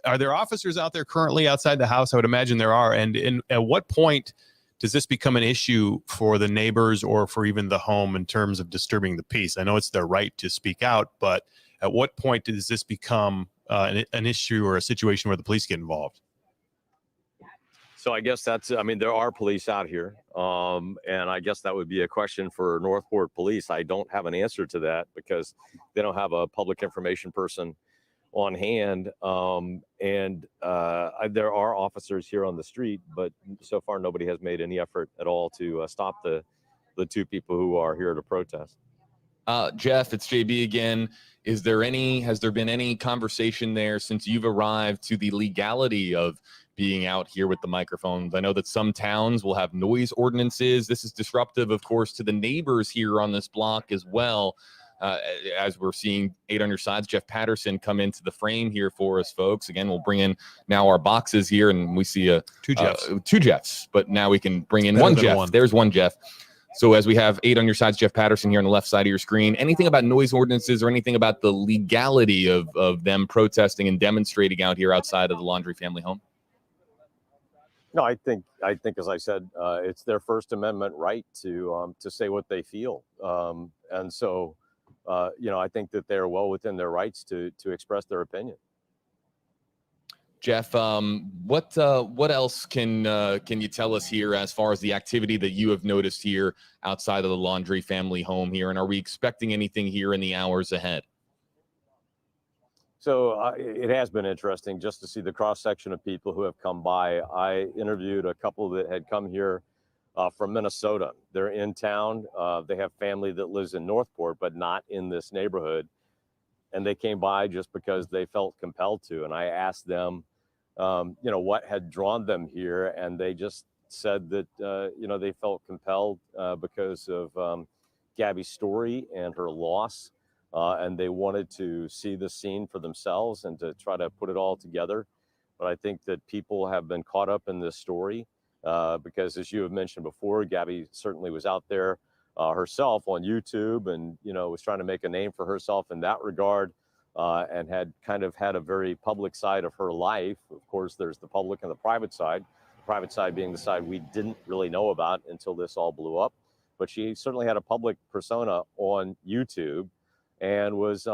Are there officers out there currently outside the house? I would imagine there are. And at what point does this become an issue for the neighbors or for even the home in terms of disturbing the peace? I know it's their right to speak out, but at what point does this become an issue or a situation where the police get involved?
So I guess I mean, there are police out here, and I guess that would be a question for Northport Police. I don't have an answer to that because they don't have a public information person on hand, and there are officers here on the street, but so far nobody has made any effort at all to stop the two people who are here to protest.
Jeff, it's JB again. Has there been any conversation there since you've arrived to the legality of being out here with the microphones? I know that some towns will have noise ordinances. This is disruptive, of course, to the neighbors here on this block as well. As we're seeing 8 on your sides, Jeff Patterson come into the frame here for us, folks. Again, we'll bring in now our boxes here, and we see two Jeffs, but now we can bring in one Jeff. There's one Jeff. So as we have 8 on your sides, Jeff Patterson here on the left side of your screen, anything about noise ordinances or anything about the legality of them protesting and demonstrating out here outside of the Laundrie family home?
No, I think, as I said, it's their First Amendment right to say what they feel, and so, you know, I think that they're well within their rights to express their opinion.
Jeff, what else can you tell us here as far as the activity that you have noticed here outside of the Laundrie family home here, and are we expecting anything here in the hours ahead?
So it has been interesting just to see the cross section of people who have come by. I interviewed a couple that had come here from Minnesota. They're in town. They have family that lives in Northport, but not in this neighborhood. and they came by just because they felt compelled to. And I asked them, what had drawn them here, and they just said that they felt compelled because of Gabby's story and her loss, and they wanted to see the scene for themselves and to try to put it all together. But I think that people have been caught up in this story because, as you have mentioned before, Gabby certainly was out there herself on YouTube and, was trying to make a name for herself in that regard, and had kind of had a very public side of her life. Of course, there's the public and the private side being the side we didn't really know about until this all blew up. But she certainly had a public persona on YouTube and was,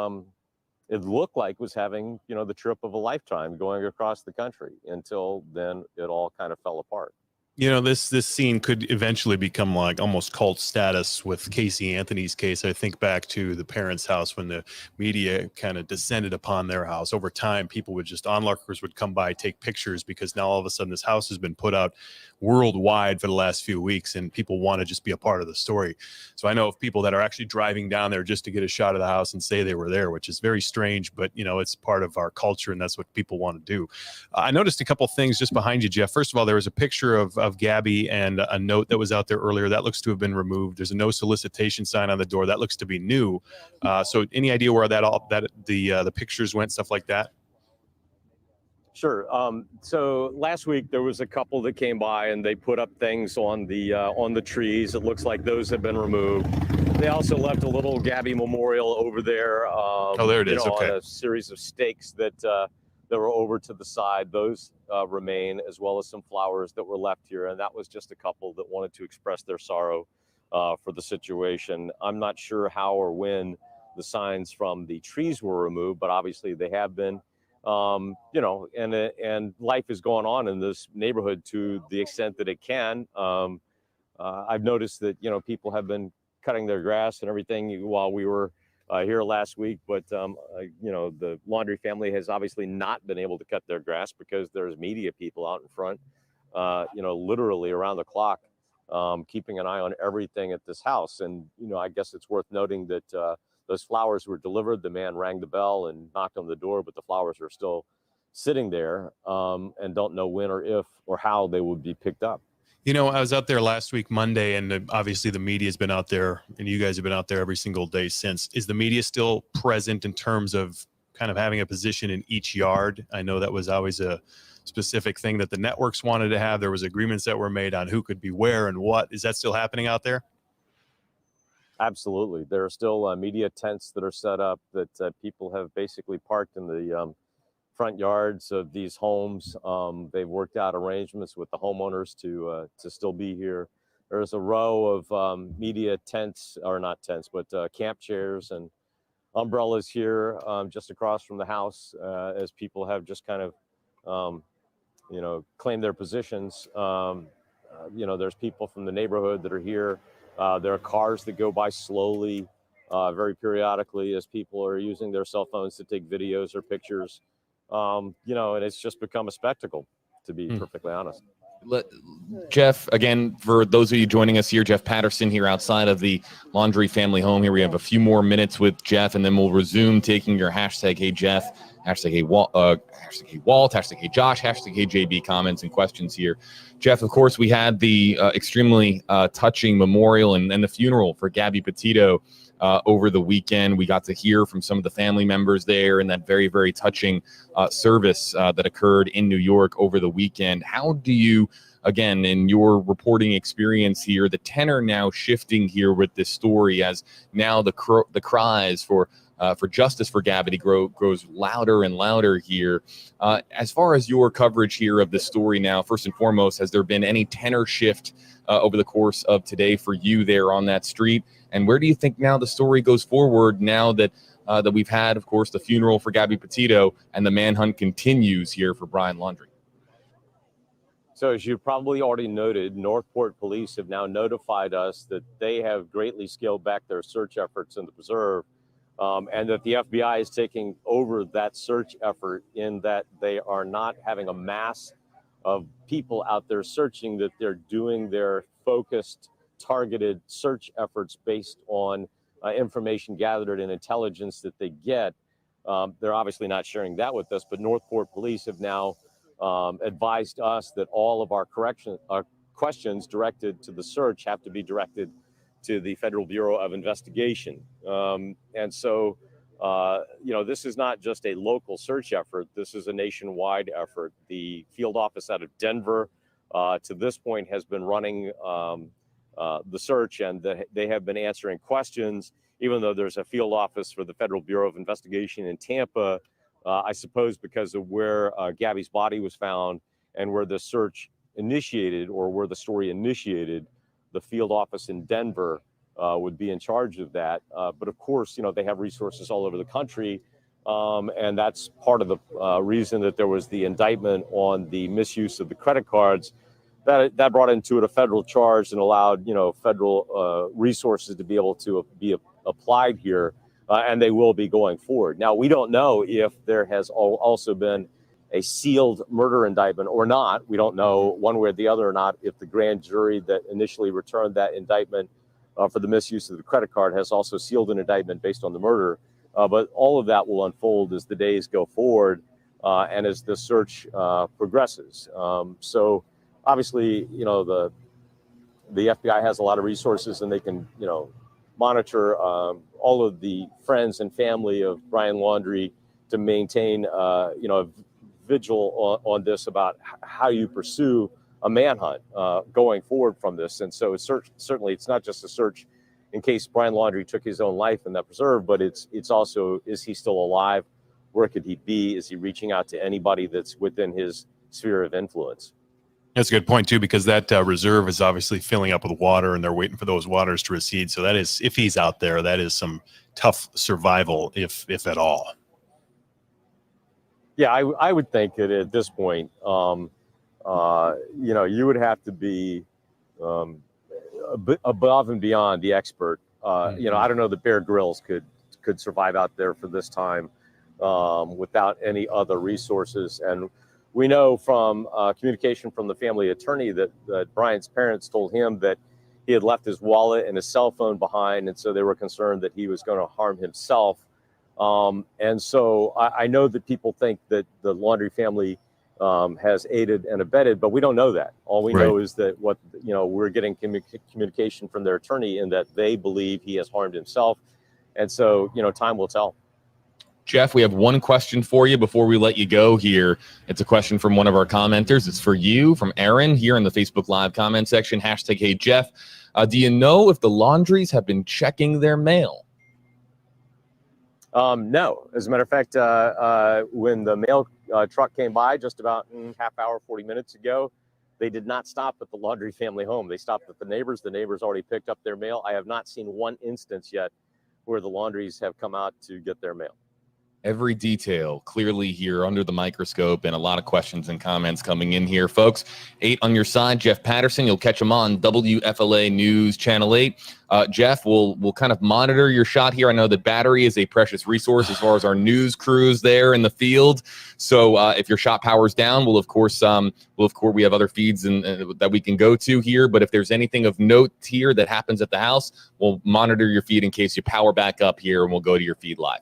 it looked like was having, the trip of a lifetime going across the country. Until then, it all kind of fell apart.
This scene could eventually become like almost cult status with Casey Anthony's case. I think back to the parents' house when the media kind of descended upon their house. Over time, people onlookers would come by, take pictures, because now all of a sudden this house has been put out worldwide for the last few weeks, and people want to just be a part of the story. So I know of people that are actually driving down there just to get a shot of the house and say they were there, which is very strange, but it's part of our culture, and that's what people want to do. I noticed a couple things just behind you, Jeff. First of all, there was a picture of Gabby and a note that was out there earlier that looks to have been removed. There's a no solicitation sign on the door that looks to be new. So any idea where the pictures went, stuff like that?
Sure. So last week there was a couple that came by and they put up things on the trees. It looks like those have been removed. They also left a little Gabby memorial over there.
There it is. Okay.
On a series of stakes that were over to the side. Those remain, as well as some flowers that were left here. And that was just a couple that wanted to express their sorrow for the situation. I'm not sure how or when the signs from the trees were removed, but obviously they have been. And life is going on in this neighborhood to the extent that it can. I've noticed that, people have been cutting their grass and everything while we were here last week, but the Laundrie family has obviously not been able to cut their grass because there's media people out in front, literally around the clock, keeping an eye on everything at this house. And, I guess it's worth noting that those flowers were delivered. The man rang the bell and knocked on the door, but the flowers are still sitting there, and don't know when or if or how they would be picked up.
I was out there last week, Monday, and obviously the media has been out there, and you guys have been out there every single day since. Is the media still present in terms of kind of having a position in each yard? I know that was always a specific thing that the networks wanted to have. There was agreements that were made on who could be where and what. Is that still happening out there?
Absolutely. There are still media tents that are set up that people have basically parked in the front yards of these homes. They've worked out arrangements with the homeowners to still be here. There's a row of media tents, or not tents, but camp chairs and umbrellas here just across from the house as people have just kind of, claimed their positions. There's people from the neighborhood that are here. There are cars that go by slowly, very periodically, as people are using their cell phones to take videos or pictures. And it's just become a spectacle, to be perfectly honest.
Jeff, again, for those of you joining us here, Jeff Patterson here outside of the Laundrie family home here. We have a few more minutes with Jeff, and then we'll resume taking your hashtag Hey Jeff, hashtag Hey Walt, hashtag Hey Josh, hashtag Hey JB comments and questions here. Jeff, of course, we had the extremely touching memorial and the funeral for Gabby Petito over the weekend. We got to hear from some of the family members there in that very, very touching service that occurred in New York over the weekend. How do you, again, in your reporting experience here, the tenor now shifting here with this story as now the cries for justice for Gabby grows louder and louder here. As far as your coverage here of this story now, first and foremost, has there been any tenor shift over the course of today for you there on that street? And where do you think now the story goes forward now that we've had, of course, the funeral for Gabby Petito and the manhunt continues here for Brian Laundrie?
So as you probably already noted, Northport police have now notified us that they have greatly scaled back their search efforts in the preserve, and that the FBI is taking over that search effort, in that they are not having a mass of people out there searching, that they're doing their focused, targeted search efforts based on information gathered and intelligence that they get. They're obviously not sharing that with us, but Northport Police have now advised us that all of our questions directed to the search have to be directed to the Federal Bureau of Investigation. And so, this is not just a local search effort. This is a nationwide effort. The field office out of Denver, to this point, has been running the search, and they have been answering questions, even though there's a field office for the Federal Bureau of Investigation in Tampa. I suppose because of where Gabby's body was found and where the search initiated, or where the story initiated, the field office in Denver would be in charge of that. But of course, they have resources all over the country. And that's part of the reason that there was the indictment on the misuse of the credit cards. That brought into it a federal charge and allowed, federal resources to be able to be applied here. And they will be going forward. Now, we don't know if there has also been a sealed murder indictment or not. We don't know one way or the other or not if the grand jury that initially returned that indictment for the misuse of the credit card has also sealed an indictment based on the murder. But all of that will unfold as the days go forward and as the search progresses. So obviously, the FBI has a lot of resources, and they can, monitor all of the friends and family of Brian Laundrie to maintain, a vigil on this about how you pursue a manhunt going forward from this. And so certainly it's not just a search in case Brian Laundrie took his own life in that preserve, but it's also, is he still alive? Where could he be? Is he reaching out to anybody that's within his sphere of influence?
That's a good point, too, because that reserve is obviously filling up with water, and they're waiting for those waters to recede. So that is, if he's out there, that is some tough survival, if at all.
Yeah, I would think that at this point, you would have to be above and beyond the expert. I don't know that Bear Grylls could survive out there for this time without any other resources. And we know from communication from the family attorney that Brian's parents told him that he had left his wallet and his cell phone behind, and so they were concerned that he was going to harm himself. And so I know that people think that the Laundrie family has aided and abetted, but we don't know that. All we know is that we're getting communication from their attorney in that they believe he has harmed himself. And so, time will tell.
Jeff, we have one question for you before we let you go here. It's a question from one of our commenters. It's for you, from Aaron, here in the Facebook Live comment section. Hashtag Hey Jeff. Do you know if the Laundries have been checking their mail?
No. As a matter of fact, when the mail truck came by just about half hour, 40 minutes ago, they did not stop at the Laundrie family home. They stopped at the neighbors. The neighbors already picked up their mail. I have not seen one instance yet where the Laundries have come out to get their mail.
Every detail clearly here under the microscope, and a lot of questions and comments coming in here, folks. 8 on your side, Jeff Patterson. You'll catch him on WFLA News Channel 8. Jeff, we'll kind of monitor your shot here. I know that battery is a precious resource as far as our news crews there in the field. So if your shot power's down, we have other feeds that we can go to here. But if there's anything of note here that happens at the house, we'll monitor your feed in case you power back up here, and we'll go to your feed live.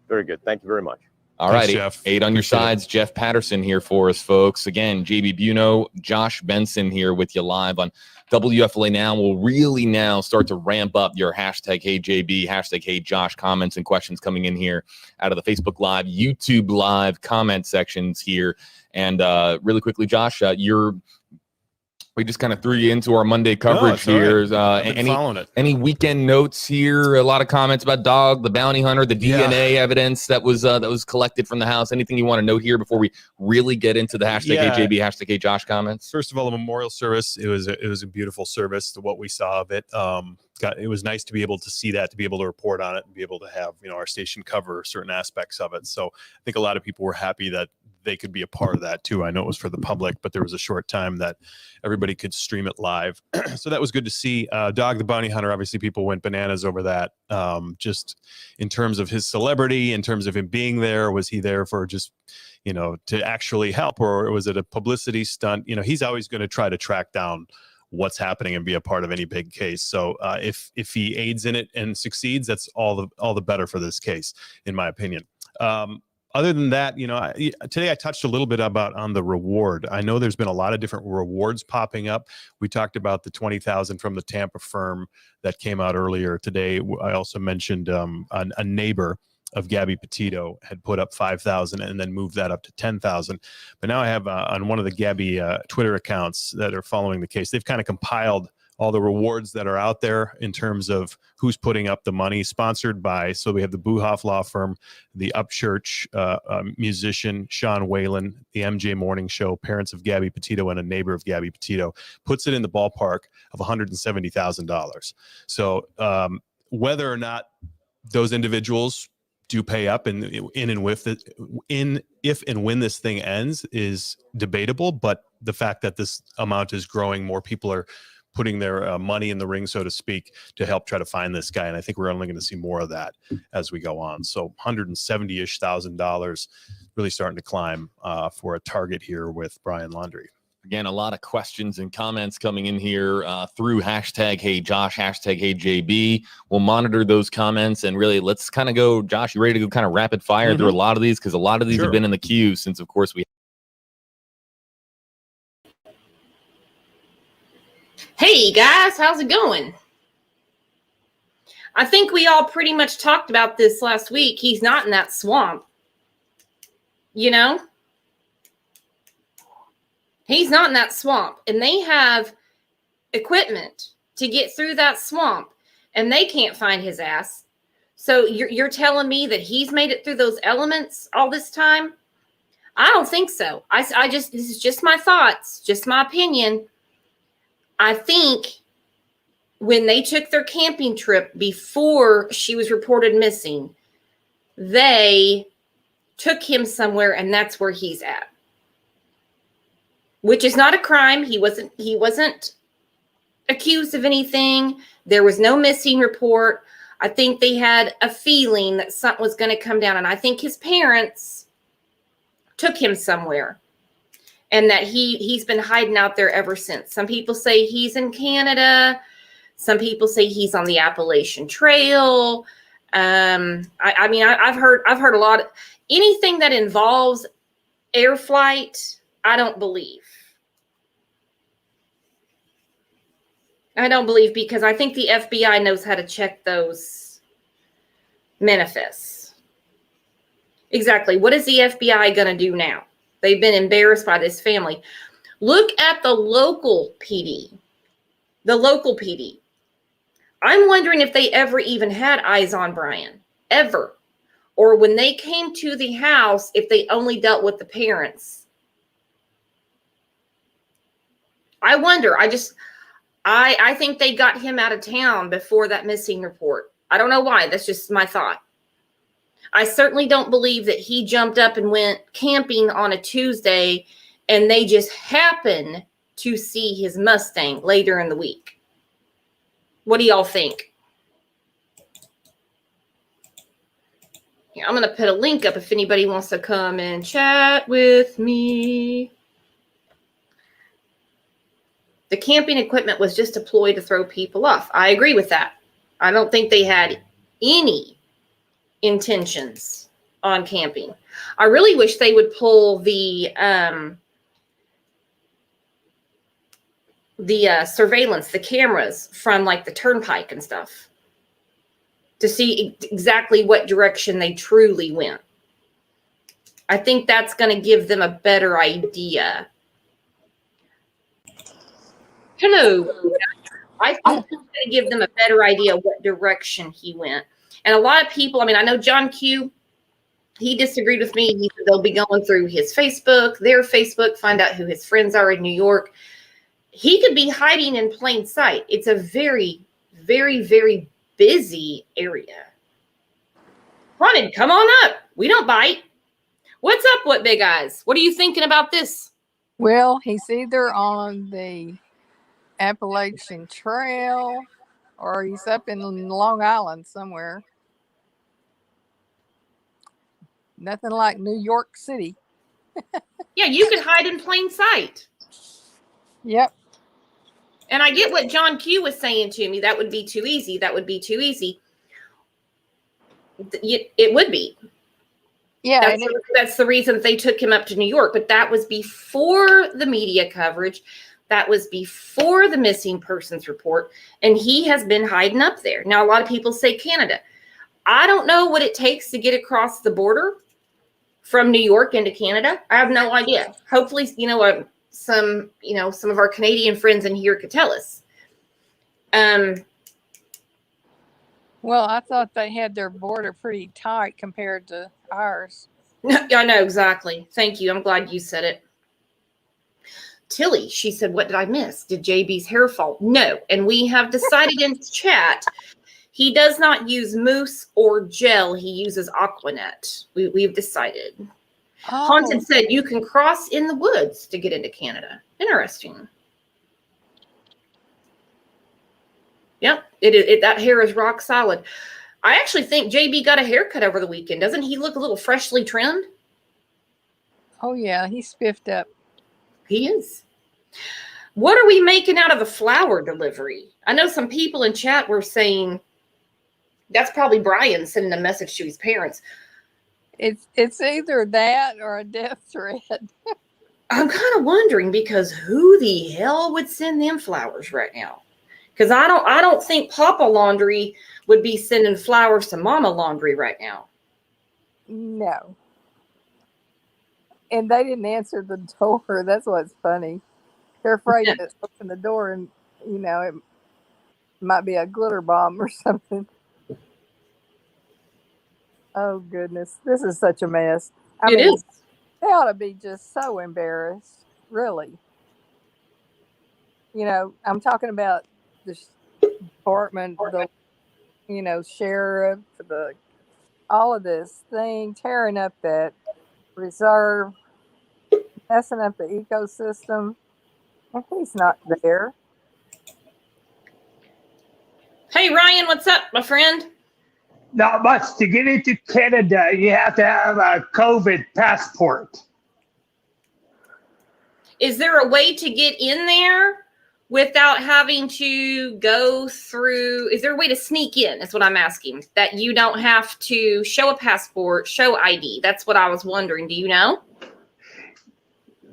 Very good. Thank you very much.
All right, Jeff. 8 on your sides. Jeff Patterson here for us, folks. Again, JB Buno, Josh Benson here with you live on WFLA Now. We'll really now start to ramp up your hashtag Hey JB, hashtag Hey Josh comments and questions coming in here out of the Facebook Live, YouTube Live comment sections here. And really quickly, Josh, we just kind of threw you into our Monday coverage here.
Right.
Any weekend notes here? A lot of comments about Dog, the bounty hunter, the DNA evidence that was collected from the house. Anything you want to note here before we really get into the hashtag AJB, hashtag AJosh comments?
First of all, the memorial service. It was a beautiful service to what we saw of it. It was nice to be able to see that, to be able to report on it, and be able to have our station cover certain aspects of it. So I think a lot of people were happy that they could be a part of that too. I know it was for the public, but there was a short time that everybody could stream it live. So that was good to see. Dog the bounty hunter, obviously people went bananas over that. Just in terms of his celebrity, in terms of him being there, was he there for just, to actually help, or was it a publicity stunt? He's always going to try to track down what's happening and be a part of any big case. So if he aids in it and succeeds, that's all the better for this case, in my opinion. Other than that, today I touched a little bit on the reward. I know there's been a lot of different rewards popping up. We talked about the $20,000 from the Tampa firm that came out earlier today. I also mentioned a neighbor of Gabby Petito had put up $5,000 and then moved that up to $10,000. But now I have on one of the Gabby Twitter accounts that are following the case, they've kind of compiled all the rewards that are out there in terms of who's putting up the money, sponsored by. So we have the Buhoff Law Firm, the Upchurch musician Sean Whalen, the MJ Morning Show, parents of Gabby Petito, and a neighbor of Gabby Petito, puts it in the ballpark of $170,000. So whether or not those individuals do pay up if and when this thing ends is debatable, but the fact that this amount is growing, more people are putting their money in the ring, so to speak, to help try to find this guy. And I think we're only going to see more of that as we go on. So $170,000 really starting to climb for a target here with Brian Laundrie.
Again, a lot of questions and comments coming in here through hashtag Hey Josh, hashtag Hey JB. We'll monitor those comments and really let's kind of go, Josh, you ready to go kind of rapid fire through a lot of these? Because a lot of these have been in the queue since, of course, we.
Hey guys, how's it going? I think we all pretty much talked about this last week. He's not in that swamp. He's not in that swamp. And they have equipment to get through that swamp. And they can't find his ass. So you're telling me that he's made it through those elements all this time? I don't think so. This is just my thoughts, just my opinion. I think when they took their camping trip before she was reported missing, they took him somewhere and that's where he's at. Which is not a crime. He wasn't accused of anything. There was no missing report. I think they had a feeling that something was going to come down, and I think his parents took him somewhere. And that he's been hiding out there ever since. Some people say he's in Canada. Some people say he's on the Appalachian Trail. I've heard a lot of anything that involves air flight. I don't believe. Because I think the FBI knows how to check those manifests. Exactly. What is the FBI going to do now? They've been embarrassed by this family. Look at the local PD. The local PD. I'm wondering if they ever even had eyes on Brian. Ever. Or when they came to the house, if they only dealt with the parents. I wonder. I think they got him out of town before that missing report. I don't know why. That's just my thought. I certainly don't believe that he jumped up and went camping on a Tuesday and they just happened to see his Mustang later in the week. What do y'all think? Here, I'm going to put a link up if anybody wants to come and chat with me. The camping equipment was just deployed to throw people off. I agree with that. I don't think they had any intentions on camping. I really wish they would pull the surveillance, the cameras from like the turnpike and stuff to see exactly what direction they truly went. I think that's going to give them a better idea. Hello. I think it's going to give them a better idea what direction he went. And a lot of people, I know John Q, he disagreed with me. He said they'll be going through his Facebook, their Facebook, find out who his friends are in New York. He could be hiding in plain sight. It's a very, very, very busy area. Haunted, come on up. We don't bite. What's up, what big eyes? What are you thinking about this?
Well, he's either on the Appalachian Trail or he's up in Long Island somewhere. Nothing like New York City.
Yeah, you could hide in plain sight.
Yep.
And I get what John Q was saying to me. That would be too easy. That would be too easy. It would be.
Yeah,
That's the reason they took him up to New York. But that was before the media coverage. That was before the missing persons report. And he has been hiding up there. Now, a lot of people say Canada. I don't know what it takes to get across the border from New York into Canada. I have no idea. Hopefully, some of our Canadian friends in here could tell us.
Well, I thought they had their border pretty tight compared to ours.
I know, exactly. Thank you. I'm glad you said it. Tilly, she said, what did I miss? Did JB's hair fall? No. And we have decided in chat, he does not use mousse or gel. He uses Aquanet. We've decided.
Oh.
Haunted said you can cross in the woods to get into Canada. Interesting. Yep, that hair is rock solid. I actually think JB got a haircut over the weekend. Doesn't he look a little freshly trimmed?
Oh, yeah, he's spiffed up.
He is. What are we making out of the flower delivery? I know some people in chat were saying that's probably Brian sending a message to his parents.
It's either that or a death threat.
I'm kind of wondering because who the hell would send them flowers right now? Because I don't think Papa Laundrie would be sending flowers to Mama Laundrie right now.
No. And they didn't answer the door. That's what's funny. They're afraid to open the door and, it might be a glitter bomb or something. Oh, goodness. This is such a mess. I mean, they ought to be just so embarrassed, really. I'm talking about the department, the, sheriff, all of this thing, tearing up that reserve, messing up the ecosystem. And he's not there.
Hey, Ryan, what's up, my friend?
Not much. To get into Canada, you have to have a COVID passport.
Is there a way to get in there without having to go through? Is there a way to sneak in? That's what I'm asking. That you don't have to show a passport, show ID. That's what I was wondering. Do you know?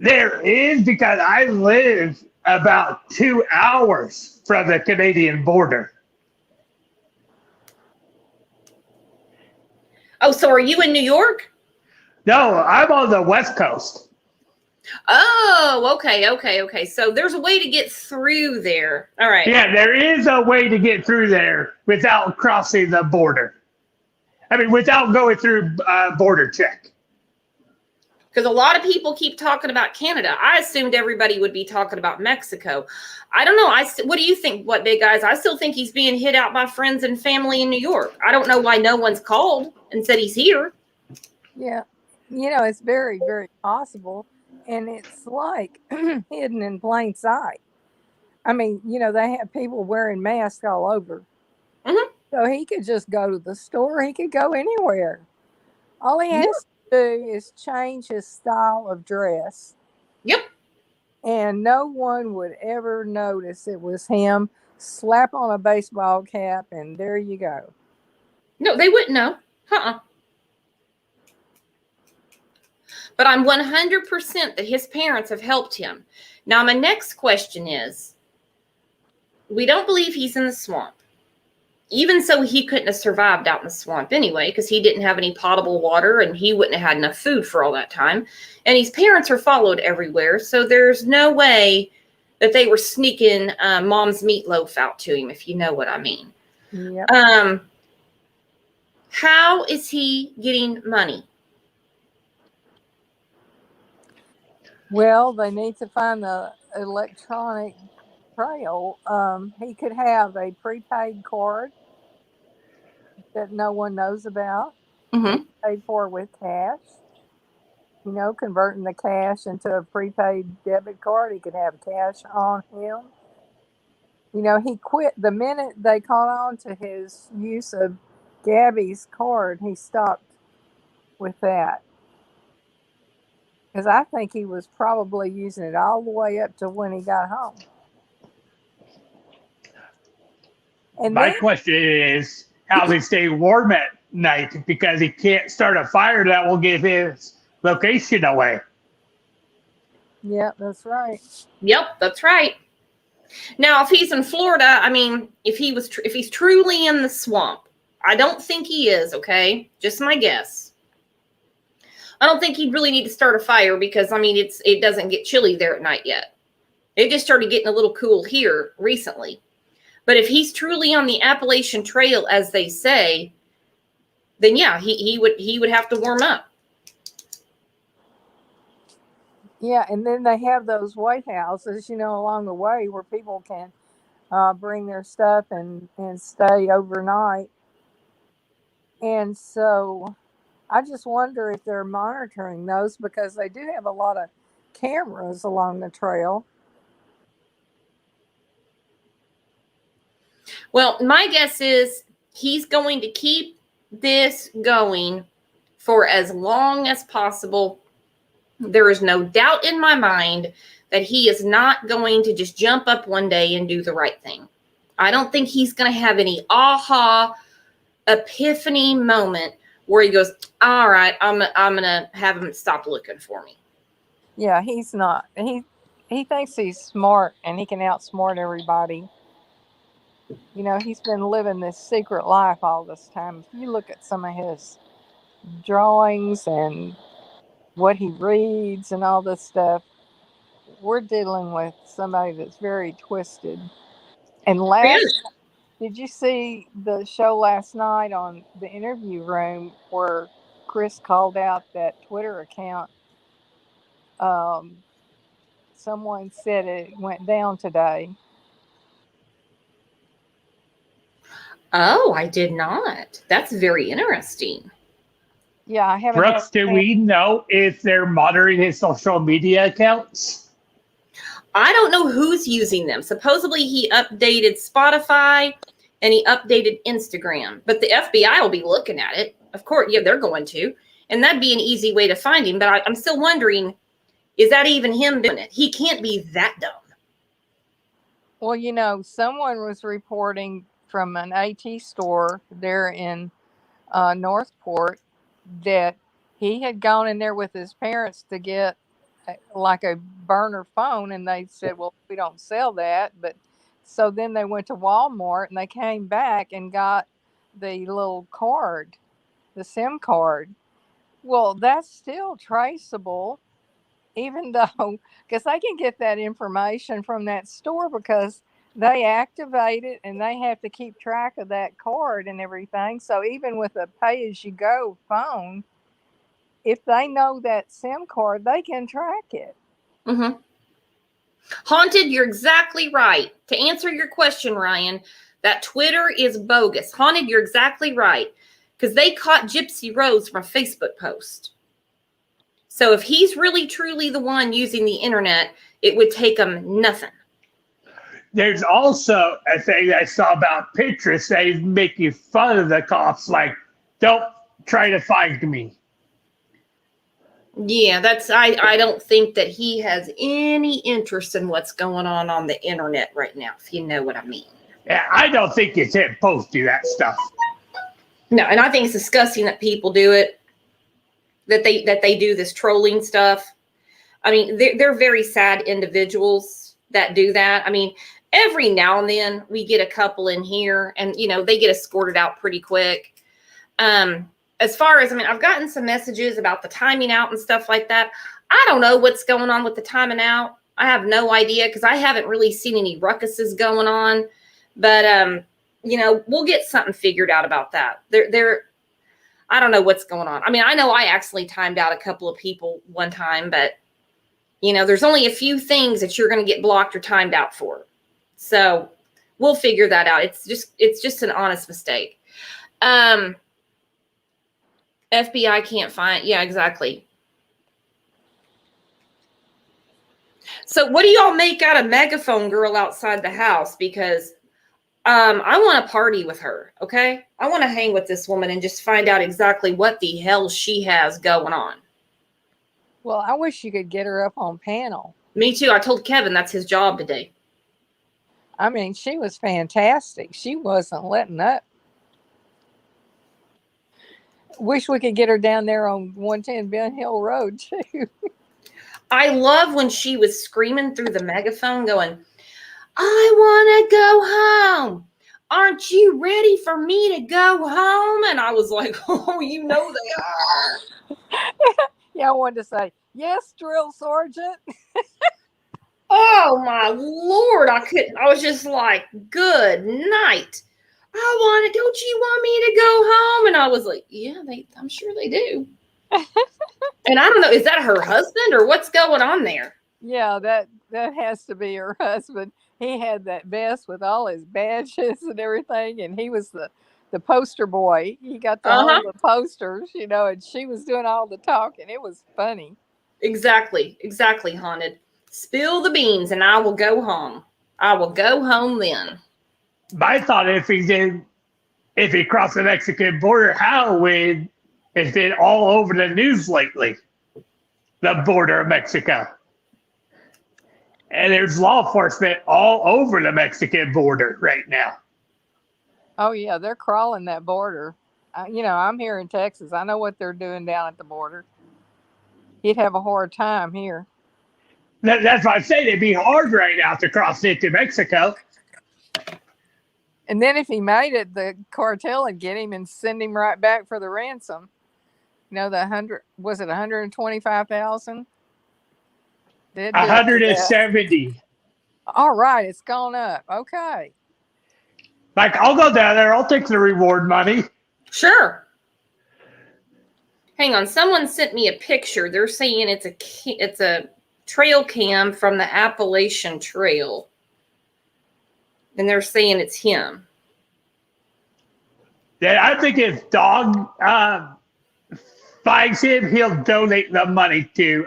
There is, because I live about 2 hours from the Canadian border.
Oh, so are you in New York?
No, I'm on the West Coast.
Oh, okay. So there's a way to get through there. All right.
Yeah, there is a way to get through there without crossing the border. I mean, without going through border check.
Because a lot of people keep talking about Canada. I assumed everybody would be talking about Mexico. I don't know. What do you think, What Big Guys? I still think he's being hit out by friends and family in New York. I don't know why no one's called and said he's here.
Yeah. It's very, very possible. And it's like hidden in plain sight. I mean, they have people wearing masks all over.
Mm-hmm.
So he could just go to the store. He could go anywhere. All he has to do is change his style of dress.
Yep.
And no one would ever notice it was him. Slap on a baseball cap and there you go.
No, they wouldn't know. But I'm 100% that his parents have helped him. Now, my next question is, we don't believe he's in the swamp. Even so, he couldn't have survived out in the swamp anyway, because he didn't have any potable water and he wouldn't have had enough food for all that time. And his parents are followed everywhere. So there's no way that they were sneaking mom's meatloaf out to him, if you know what I mean.
Yep.
How is he getting money?
Well, they need to find the electronic trail. He could have a prepaid card that no one knows about.
Mm-hmm.
Paid for with cash. Converting the cash into a prepaid debit card. He could have cash on him. He quit the minute they caught on to his use of Gabby's card. He stopped with that. Because I think he was probably using it all the way up to when he got home. And
My
then,
question is, how's he stay warm at night? Because he can't start a fire that will give his location away.
yeah, that's right.
Yep, that's right. Now, if he's in Florida, I mean, if he's truly in the swamp, I don't think he is. Okay, just my guess. I don't think he'd really need to start a fire because I mean, it doesn't get chilly there at night yet. It just started getting a little cool here recently. But if he's truly on the Appalachian Trail, as they say, then yeah, he would have to warm up.
Yeah, and then they have those white houses, along the way where people can bring their stuff and stay overnight. And so I just wonder if they're monitoring those because they do have a lot of cameras along the trail.
Well, my guess is he's going to keep this going for as long as possible. There is no doubt in my mind that he is not going to just jump up one day and do the right thing. I don't think he's going to have any aha epiphany moment where he goes, all right, I'm going to have him stop looking for me.
Yeah, he's not. He thinks he's smart and he can outsmart everybody. He's been living this secret life all this time. If you look at some of his drawings and what he reads and all this stuff, we're dealing with somebody that's very twisted. And did you see the show last night on the Interview Room where Chris called out that Twitter account? Someone said it went down today.
Oh, I did not. That's very interesting.
Yeah, I haven't.
Brooks, do we know if they're monitoring his social media accounts?
I don't know who's using them. Supposedly he updated Spotify and he updated Instagram, but the FBI will be looking at it. Of course, yeah, they're going to. And that'd be an easy way to find him. But I'm still wondering, is that even him doing it? He can't be that dumb.
Well, someone was reporting from an AT store there in Northport that he had gone in there with his parents to get like a burner phone, and they said, well, we don't sell that. But so then they went to Walmart and they came back and got the little card, the SIM card. Well, that's still traceable, even though, because they can get that information from that store because they activate it and they have to keep track of that card and everything. So even with a pay-as-you-go phone, if they know that SIM card, they can track it.
Mm-hmm. Haunted, you're exactly right. To answer your question, Ryan, that Twitter is bogus. Haunted, you're exactly right. Because they caught Gypsy Rose from a Facebook post. So if he's really truly the one using the internet, it would take him nothing.
There's also a thing I saw about Pinterest. They make you fun of the cops, like, don't try to find me.
Yeah, I don't think that he has any interest in what's going on the internet right now, if you know what I mean.
Yeah, I don't think it's him posting that stuff.
No, and I think it's disgusting that people do it, that they do this trolling stuff. I mean, they're very sad individuals that do that. I mean, every now and then we get a couple in here and, they get escorted out pretty quick. As far as, I've gotten some messages about the timing out and stuff like that. I don't know what's going on with the timing out. I have no idea because I haven't really seen any ruckuses going on. But, we'll get something figured out about that. I don't know what's going on. I know I accidentally timed out a couple of people one time, but, there's only a few things that you're going to get blocked or timed out for. So we'll figure that out. It's just an honest mistake. FBI can't find. Yeah, exactly. So what do y'all make out of Megaphone Girl outside the house? Because I want to party with her, okay? I want to hang with this woman and just find out exactly what the hell she has going on.
Well, I wish you could get her up on panel.
Me too. I told Kevin that's his job today.
I mean, she was fantastic. She wasn't letting up. Wish we could get her down there on 110 Ben Hill Road too.
I love when she was screaming through the megaphone going, I want to go home. Aren't you ready for me to go home? And I was like, oh, you know they are.
Yeah, I wanted to say, yes, drill sergeant.
Oh my Lord. I couldn't. I was just like, good night. Don't you want me to go home? And I was like, yeah, I'm sure they do. And I don't know, is that her husband or what's going on there?
Yeah, that has to be her husband. He had that vest with all his badges and everything, and he was the poster boy. He got all the posters, and she was doing all the talking. It was funny.
Exactly, Haunted. Spill the beans and I will go home. I will go home then.
My thought, if he crossed the Mexican border, Halloween has been all over the news lately. The border of Mexico. And there's law enforcement all over the Mexican border right now.
Oh, yeah, they're crawling that border. I'm here in Texas. I know what they're doing down at the border. You'd have a hard time here.
That's why I say it'd be hard right now to cross into Mexico.
And then if he made it, the cartel would get him and send him right back for the ransom. Was it 125,000?
170.
All right, it's gone up. Okay.
Like, I'll go down there. I'll take the reward money.
Sure. Hang on. Someone sent me a picture. They're saying it's a trail cam from the Appalachian Trail. And they're saying it's him.
Yeah, I think if Dog finds him, he'll donate the money to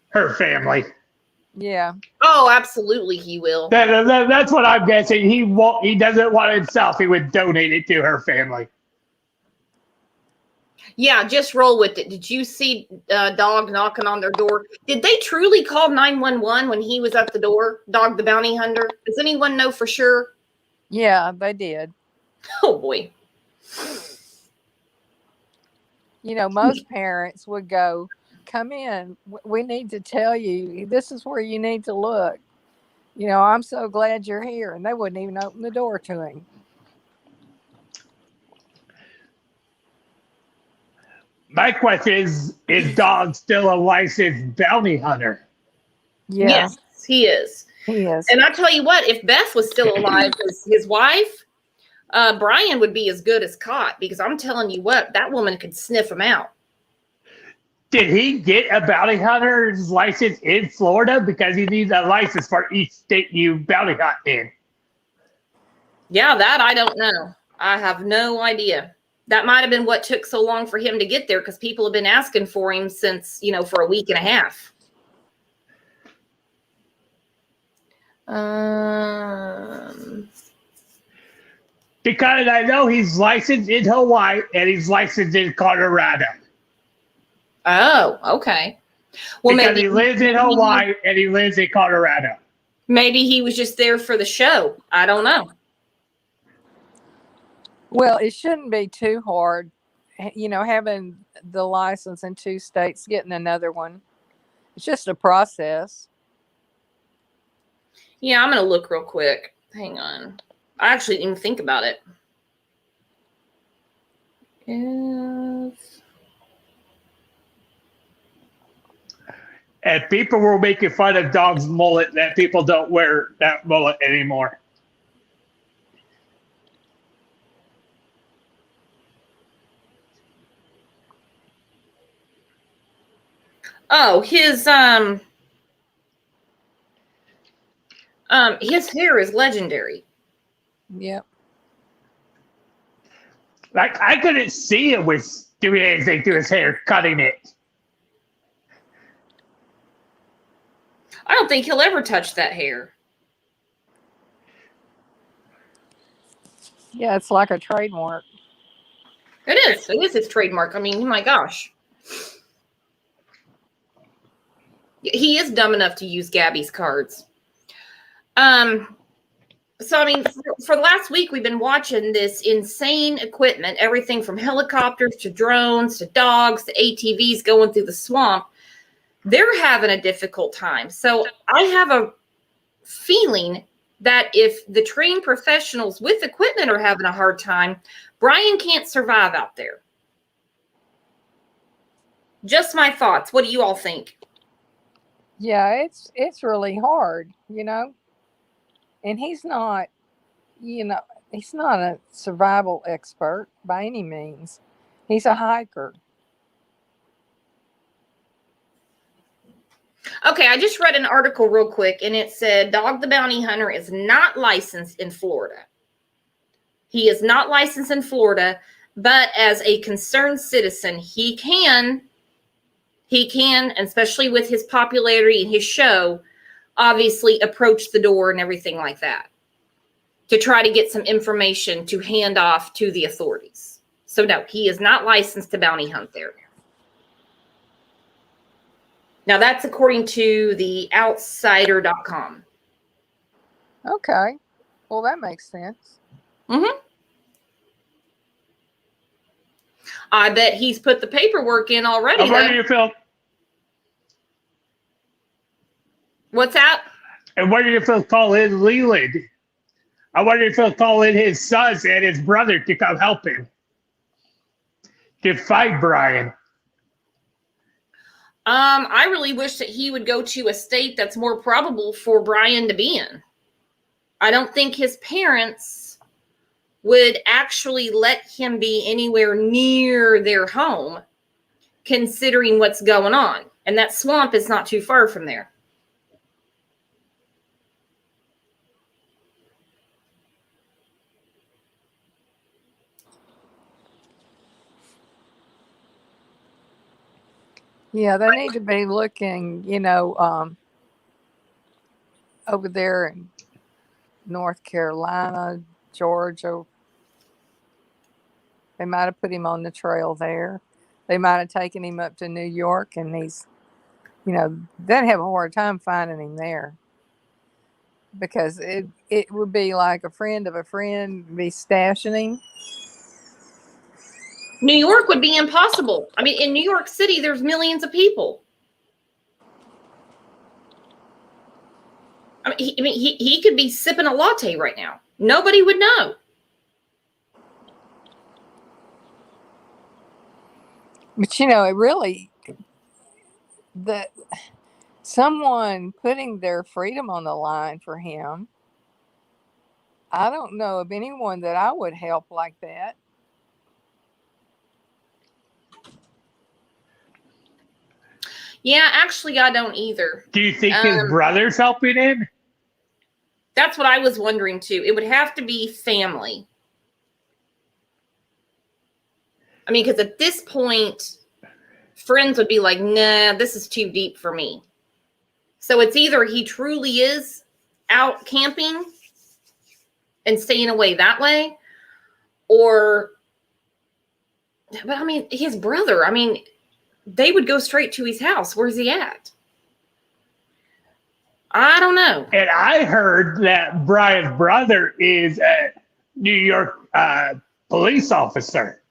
her family.
Yeah.
Oh, absolutely, he will.
That's what I'm guessing. He doesn't want it himself. He would donate it to her family.
Yeah, just roll with it. Did you see Dog knocking on their door? Did they truly call 911 when he was at the door? Dog the bounty hunter? Does anyone know for sure?
Yeah, they did.
Oh, boy.
Most parents would go, come in. We need to tell you, this is where you need to look. I'm so glad you're here. And they wouldn't even open the door to him.
My question is Dog still a licensed bounty hunter?
Yeah.
Yes, he is.
He is.
And I tell you what, if Beth was still alive as his wife, Brian would be as good as caught, because I'm telling you what, that woman could sniff him out.
Did he get a bounty hunter's license in Florida? Because he needs a license for each state you bounty hunt in.
Yeah, that I don't know. I have no idea. That might have been what took so long for him to get there, because people have been asking for him since, for a week and a half.
Because I know he's licensed in Hawaii and he's licensed in Colorado.
Oh, okay. Well,
because
maybe
he lives in Hawaii and he lives in Colorado.
Maybe he was just there for the show. I don't know.
Well, it shouldn't be too hard, having the license in 2 states, getting another one. It's just a process.
Yeah, I'm going to look real quick. Hang on. I actually didn't even think about it.
And people were making fun of Dog's mullet, that people don't wear that mullet anymore.
Oh, his hair is legendary.
Yep.
Like, I couldn't see him was doing anything to his hair, cutting it.
I don't think he'll ever touch that hair.
Yeah, it's like a trademark.
It is. It is his trademark. I mean, oh my gosh. He is dumb enough to use Gabby's cards. So, I mean, for the last week, we've been watching this insane equipment, everything from helicopters to drones to dogs to ATVs going through the swamp. They're having a difficult time. So I have a feeling that if the trained professionals with equipment are having a hard time, Brian can't survive out there. Just my thoughts. What do you all think?
Yeah, it's really hard, you know. And he's not, you know, he's not a survival expert by any means. He's a hiker.
Okay, I just read an article real quick, and it said Dog the Bounty Hunter is not licensed in Florida. He is not licensed in Florida, but as a concerned citizen, he can, especially with his popularity and his show, obviously approach the door and everything like that to try to get some information to hand off to the authorities. So no, he is not licensed to bounty hunt there. Now that's according to the outsider.com.
Okay. Well, that makes sense.
Mm-hmm. I bet he's put the paperwork in already.
What do you feel?
What's that?
And what do you feel call in Leland? I wonder if he'll call in his sons and his brother to come help him to fight Brian.
I really wish that he would go to a state that's more probable for Brian to be in. I don't think his parents would actually let him be anywhere near their home, considering what's going on. And that swamp is not too far from there.
Yeah, they need to be looking, you know, over there in North Carolina, Georgia. They might have put him on the trail there. They might have taken him up to New York, and he's, you know, they'd have a hard time finding him there. Because it would be like a friend of a friend be stashing him.
New York would be impossible. I mean, in New York City, there's millions of people. I mean, he could be sipping a latte right now. Nobody would know.
But, you know, it really, someone putting their freedom on the line for him, I don't know of anyone that I would help like that.
Yeah, actually, I don't either.
Do you think his brother's helping him?
That's what I was wondering, too. It would have to be family. I mean, because at this point, friends would be like, nah, this is too deep for me. So it's either he truly is out camping and staying away that way, or, but I mean, his brother, I mean, they would go straight to his house. Where's he at? I don't know.
And I heard that Brian's brother is a New York police officer.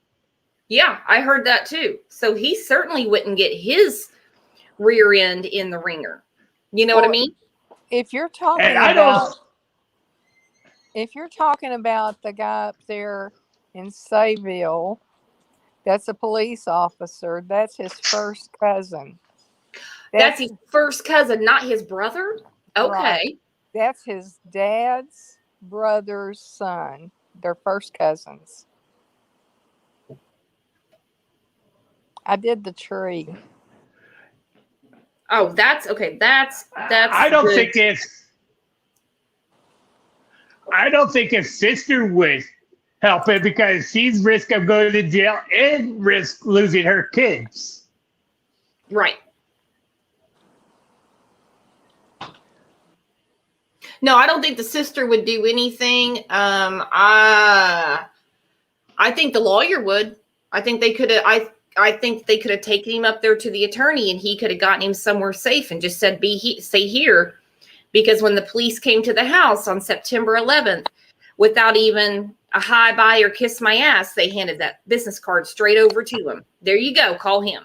Yeah, I heard that too. So he certainly wouldn't get his rear end in the ringer. You know what I mean?
If you're talking if you're talking about the guy up there in Sayville, that's a police officer. That's his first cousin.
That's his first cousin, not his brother? Okay.
Right. That's his dad's brother's son. They're first cousins. I did the tree.
Oh, that's okay. That's
I don't
good.
I don't think his sister would help him because she's risk of going to jail and risk losing her kids.
Right. No, I don't think the sister would do anything. I think the lawyer would. I think they could have. I think they could have taken him up there to the attorney, and he could have gotten him somewhere safe and just said, stay here, Because when the police came to the house on September 11th, without even a hi, bye, or kiss my ass, they handed that business card straight over to him. There you go. Call him.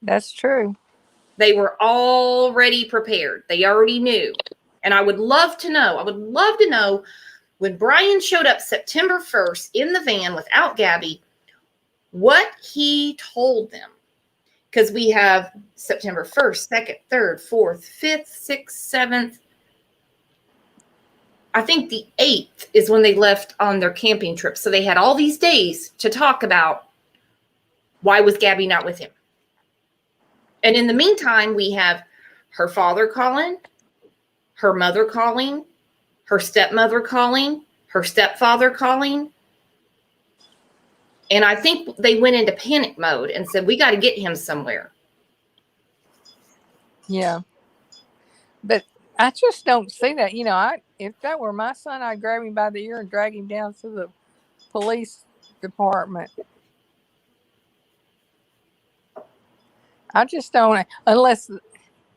That's true.
They were already prepared. They already knew. And I would love to know when Brian showed up September 1st in the van without Gabby, what he told them. Because we have September 1st, 2nd, 3rd, 4th, 5th, 6th, 7th. I think the 8th is when they left on their camping trip. So they had all these days to talk about why was Gabby not with him. And in the meantime, we have her father calling, her mother calling, her stepmother calling, her stepfather calling. And I think they went into panic mode and said, we got to get him somewhere.
Yeah. But I just don't see that. You know, if that were my son, I'd grab him by the ear and drag him down to the police department. I just don't,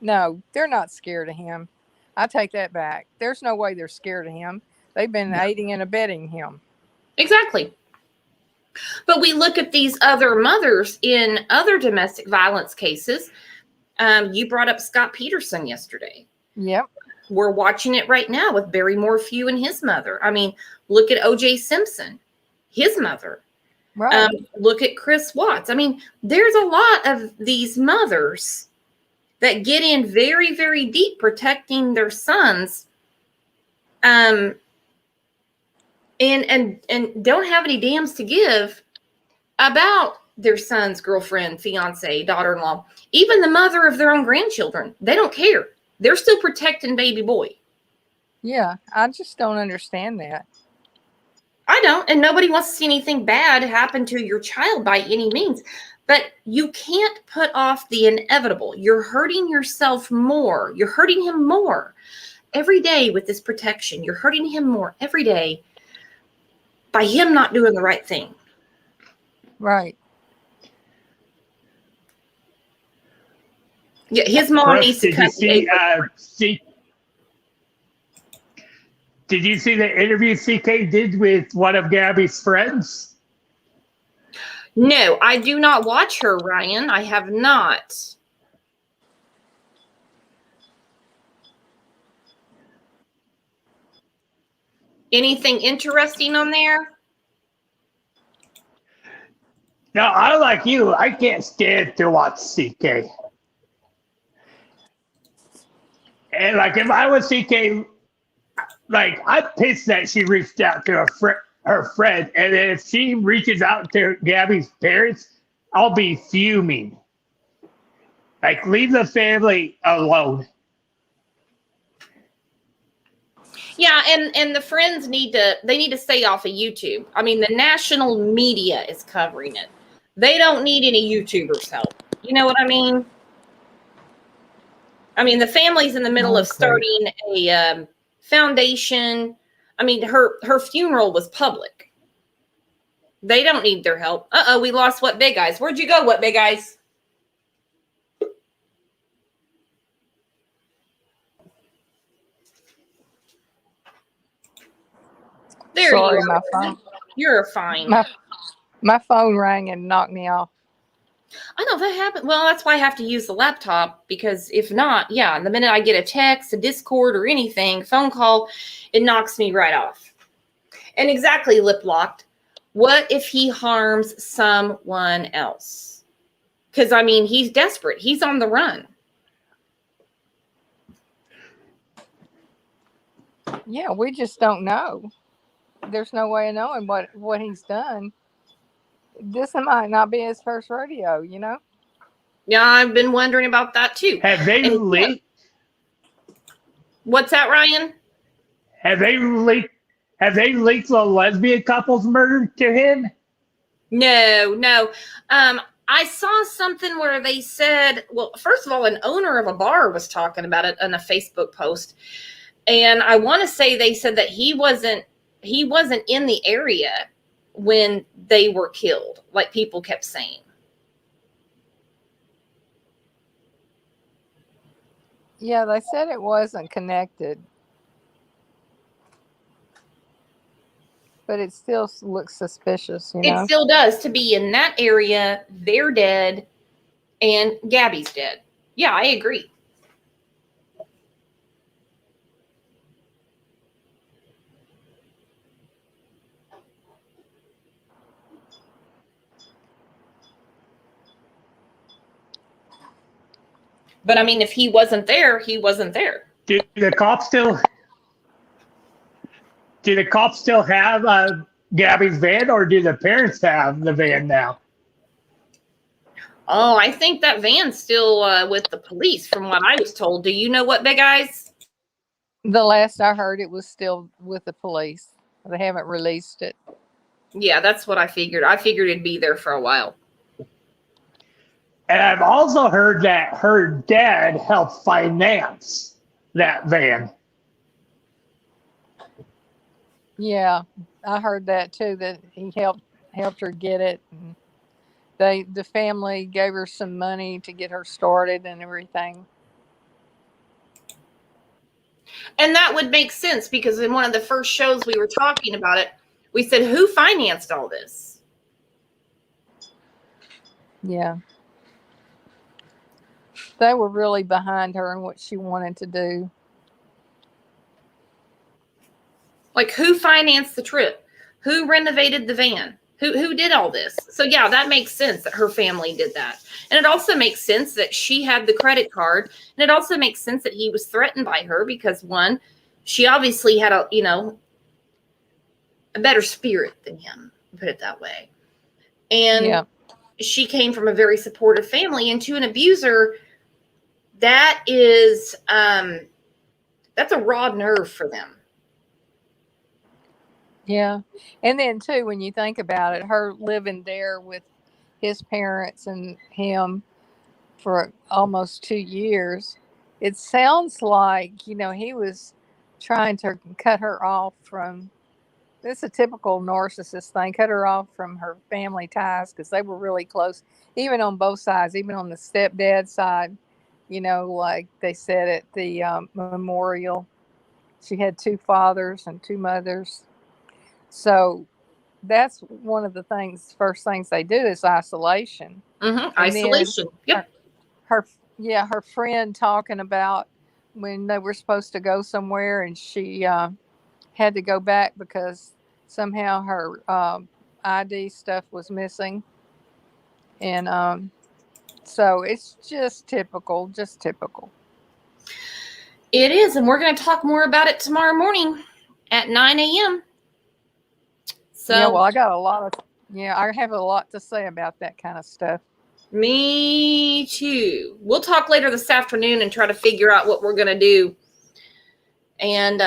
no, they're not scared of him. I take that back. There's no way they're scared of him. They've been aiding and abetting him.
Exactly. But we look at these other mothers in other domestic violence cases. You brought up Scott Peterson yesterday.
Yep.
We're watching it right now with Barry Morphew and his mother. I mean, look at O.J. Simpson, his mother.
Right.
Look at Chris Watts. I mean, there's a lot of these mothers that get in very, very deep protecting their sons, and don't have any damns to give about their son's girlfriend, fiance, daughter-in-law, even the mother of their own grandchildren. They don't care. They're still protecting baby boy.
Yeah, I just don't understand that.
I don't, and nobody wants to see anything bad happen to your child by any means. But you can't put off the inevitable. You're hurting yourself more. You're hurting him more every day with this protection. You're hurting him more every day by him not doing the right thing.
Right.
Yeah, his mom needs to cut
Did you see the interview CK did with one of Gabby's friends?
No, I do not watch her, Ryan. I have not. Anything interesting on there?
No, I like you. I can't stand to watch CK. And like if I was CK, like I'm pissed that she reached out to her friend, and then if she reaches out to Gabby's parents, I'll be fuming. Like leave the family alone.
Yeah, and the friends need to stay off of YouTube. I mean, the national media is covering it. They don't need any YouTubers' help. You know what I mean? I mean, the family's in the middle of starting a foundation. I mean, her funeral was public. They don't need their help. Uh-oh, we lost What Big Eyes. Where'd you go, What Big Eyes? There
Sorry,
you are.
my phone.
You're fine.
My phone rang and knocked me off.
I know that happened. Well, that's why I have to use the laptop, because if not, yeah, the minute I get a text, a Discord, or anything, phone call, it knocks me right off. And exactly, Lip Locked. What if he harms someone else? Because, I mean, he's desperate. He's on the run.
Yeah, we just don't know. There's no way of knowing what he's done. This might not be his first rodeo, you know?
Yeah, I've been wondering about that too.
Have they leaked?
What's that, Ryan?
Have they leaked the lesbian couple's murder to him?
No. I saw something where they said, well, first of all, an owner of a bar was talking about it on a Facebook post. And I want to say they said that he wasn't in the area when they were killed, like people kept saying.
Yeah, they said it wasn't connected, but it still looks suspicious, you
It
know?
still does. To be in that area, they're dead, and Gabby's dead. Yeah, I agree. But I mean, if he wasn't there, he wasn't there.
Do the cops still have Gabby's van, or do the parents have the van now?
Oh, I think that van's still with the police, from what I was told. Do you know what, Big Eyes?
The last I heard, it was still with the police. They haven't released it.
Yeah, that's what I figured. I figured it'd be there for a while.
And I've also heard that her dad helped finance that van.
Yeah, I heard that too. That he helped her get it. And the family gave her some money to get her started and everything.
And that would make sense because in one of the first shows we were talking about it, we said, who financed all this?
Yeah. They were really behind her and what she wanted to do.
Like, who financed the trip? Who renovated the van? Who did all this? So yeah, that makes sense that her family did that. And it also makes sense that she had the credit card. And it also makes sense that he was threatened by her because, one, she obviously had a better spirit than him, put it that way. And she came from a very supportive family, and to an abuser, that is that's a raw nerve for them.
Yeah. And then too, when you think about it, her living there with his parents and him for almost 2 years, it sounds like, he was trying to cut her off from, it's a typical narcissist thing, cut her off from her family ties because they were really close, even on both sides, even on the stepdad side, like they said at the memorial, she had 2 fathers and 2 mothers. So that's one of the first things they do is isolation.
Mm-hmm. Isolation. Yep.
Her friend talking about when they were supposed to go somewhere and she had to go back because somehow her ID stuff was missing. And so it's just typical.
It is. And we're going to talk more about it tomorrow morning at 9 a.m. So,
yeah, well, I have a lot to say about that kind of stuff.
Me too. We'll talk later this afternoon and try to figure out what we're going to do and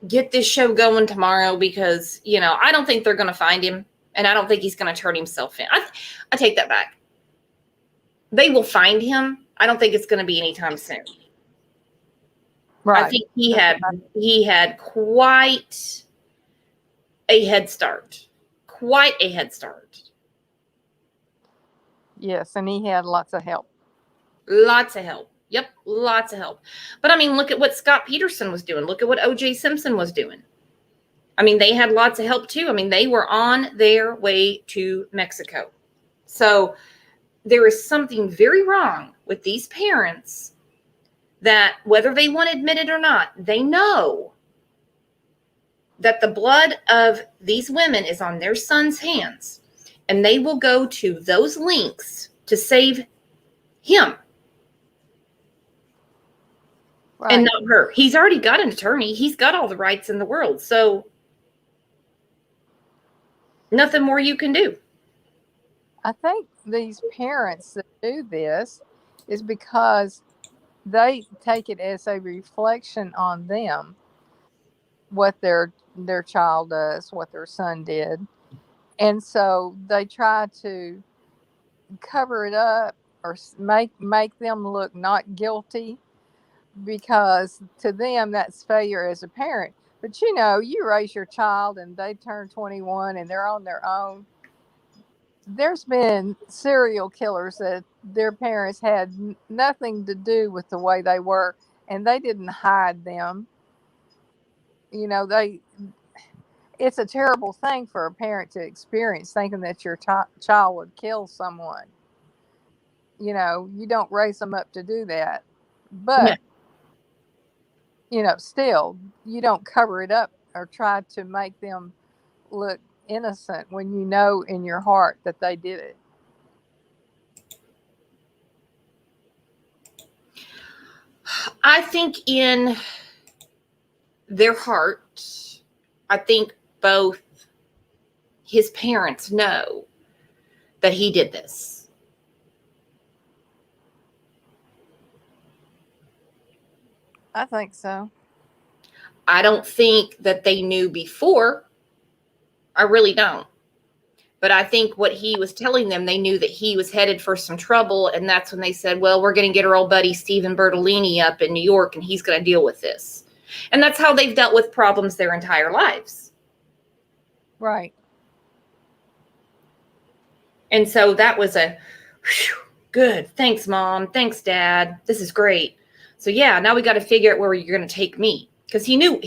get this show going tomorrow because, I don't think they're going to find him and I don't think he's going to turn himself in. I take that back. They will find him. I don't think it's going to be anytime soon. Right. I think he had quite a head start.
Yes, and he had lots of help.
Yep, lots of help. But I mean, look at what Scott Peterson was doing. Look at what O.J. Simpson was doing. I mean, they had lots of help too. I mean, they were on their way to Mexico. So there is something very wrong with these parents that whether they want to admit it or not, they know that the blood of these women is on their son's hands. And they will go to those lengths to save him. Right. And not her. He's already got an attorney. He's got all the rights in the world. So nothing more you can do.
I think these parents that do this is because they take it as a reflection on them, what their child does, what their son did. And so they try to cover it up or make them look not guilty because to them that's failure as a parent. But you raise your child and they turn 21 and they're on their own. There's been serial killers their parents had nothing to do with the way they were, and they didn't hide them. You know, it's a terrible thing for a parent to experience, thinking that your child would kill someone. You know, you don't raise them up to do that.
Yeah.
But, you know, still, you don't cover it up or try to make them look innocent when you know in your heart that they did it.
I think in their heart, I think both his parents know that he did this.
I think so.
I don't think that they knew before. I really don't. But I think what he was telling them, they knew that he was headed for some trouble. And that's when they said, well, we're going to get our old buddy Stephen Bertolini up in New York, and he's going to deal with this. And that's how they've dealt with problems their entire lives.
Right.
And so that was a whew, good. Thanks, Mom. Thanks, Dad. This is great. So yeah, now we got to figure out where you're going to take me. Because he knew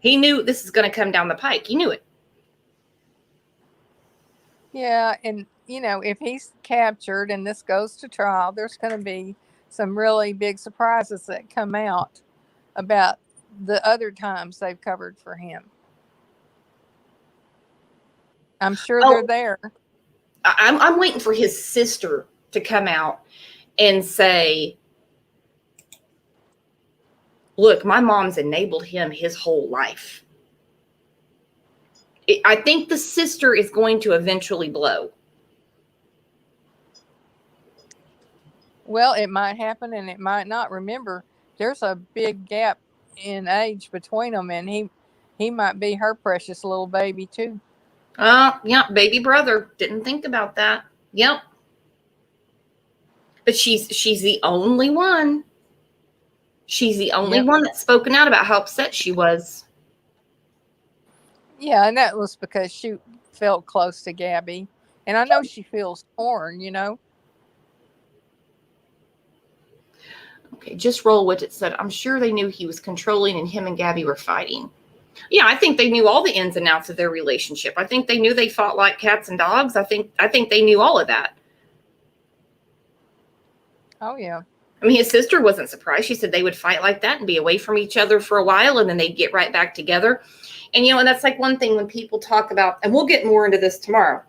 this is going to come down the pike. He knew it.
Yeah, and you know, if he's captured and this goes to trial, there's going to be some really big surprises that come out about the other times they've covered for him. I'm sure they're there.
I'm waiting for his sister to come out and say, look, my mom's enabled him his whole life. I think the sister is going to eventually blow.
Well, it might happen and it might not. Remember, there's a big gap in age between them, and he might be her precious little baby too.
Yeah, baby brother. Didn't think about that. Yep. But she's the only one. She's the only one that's spoken out about how upset she was.
Yeah, and that was because she felt close to Gabby. And I know she feels torn, you know.
Okay, just roll with it. Said, I'm sure they knew he was controlling and him and Gabby were fighting. Yeah, I think they knew all the ins and outs of their relationship. I think they knew they fought like cats and dogs. I think they knew all of that.
Oh, yeah.
I mean, his sister wasn't surprised. She said they would fight like that and be away from each other for a while, and then they'd get right back together. And, you know, and that's like one thing when people talk about, and we'll get more into this tomorrow,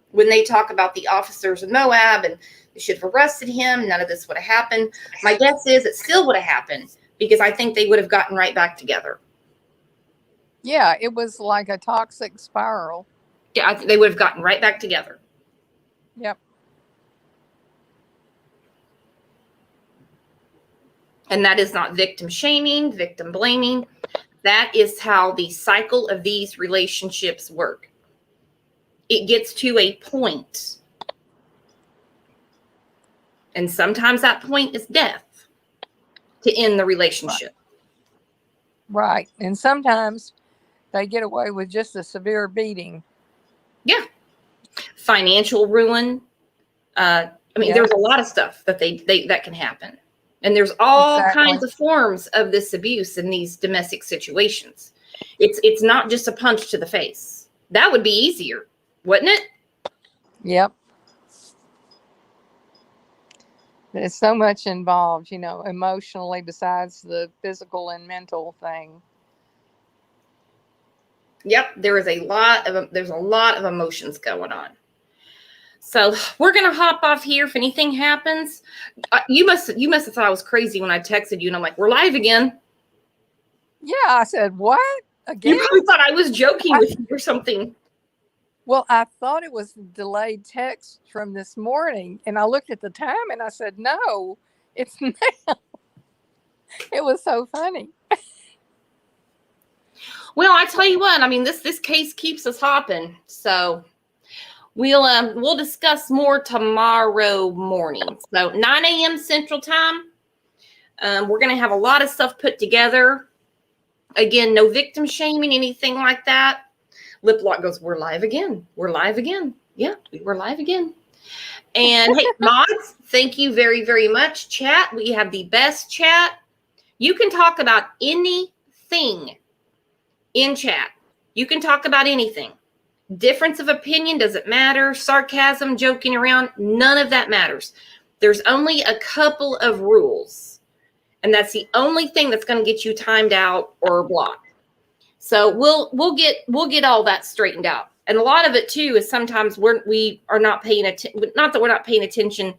when they talk about the officers in Moab and they should have arrested him, none of this would have happened. My guess is it still would have happened because I think they would have gotten right back together.
Yeah, it was like a toxic spiral.
Yeah, they would have gotten right back together.
Yep.
And that is not victim shaming, victim blaming. That is how the cycle of these relationships work. It gets to a point. And sometimes that point is death to end the relationship.
Right. And sometimes they get away with just a severe beating.
Yeah. Financial ruin. There's a lot of stuff that that can happen. And there's all kinds of forms of this abuse in these domestic situations. It's not just a punch to the face. That would be easier, wouldn't it?
Yep. There's so much involved, you know, emotionally besides the physical and mental thing.
Yep, there's a lot of emotions going on. So we're gonna hop off here. If anything happens, you must have thought I was crazy when I texted you, and I'm like, "We're live again."
Yeah, I said, "What again?"
You probably thought I was joking with you or something.
Well, I thought it was delayed text from this morning, and I looked at the time and I said, "No, it's now." It was so funny.
Well, I tell you what, I mean, this case keeps us hopping, so. We'll discuss more tomorrow morning. So 9 a.m. Central Time. We're going to have a lot of stuff put together. Again, no victim shaming, anything like that. Lip Lock goes, we're live again. We're live again. Yeah, we're live again. And hey, mods, thank you very, very much. Chat, we have the best chat. You can talk about anything in chat. You can talk about anything. Difference of opinion doesn't matter. Sarcasm, joking around, none of that matters. There's only a couple of rules, and that's the only thing that's going to get you timed out or blocked. So we'll get all that straightened out. And a lot of it too is sometimes we are not paying attention. Not that we're not paying attention,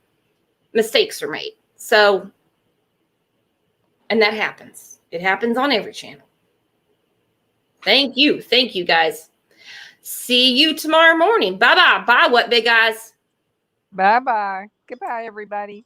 mistakes are made. So, and that happens. It happens on every channel. Thank you guys. See you tomorrow morning. Bye bye. Bye, what big guys.
Bye bye. Goodbye, everybody.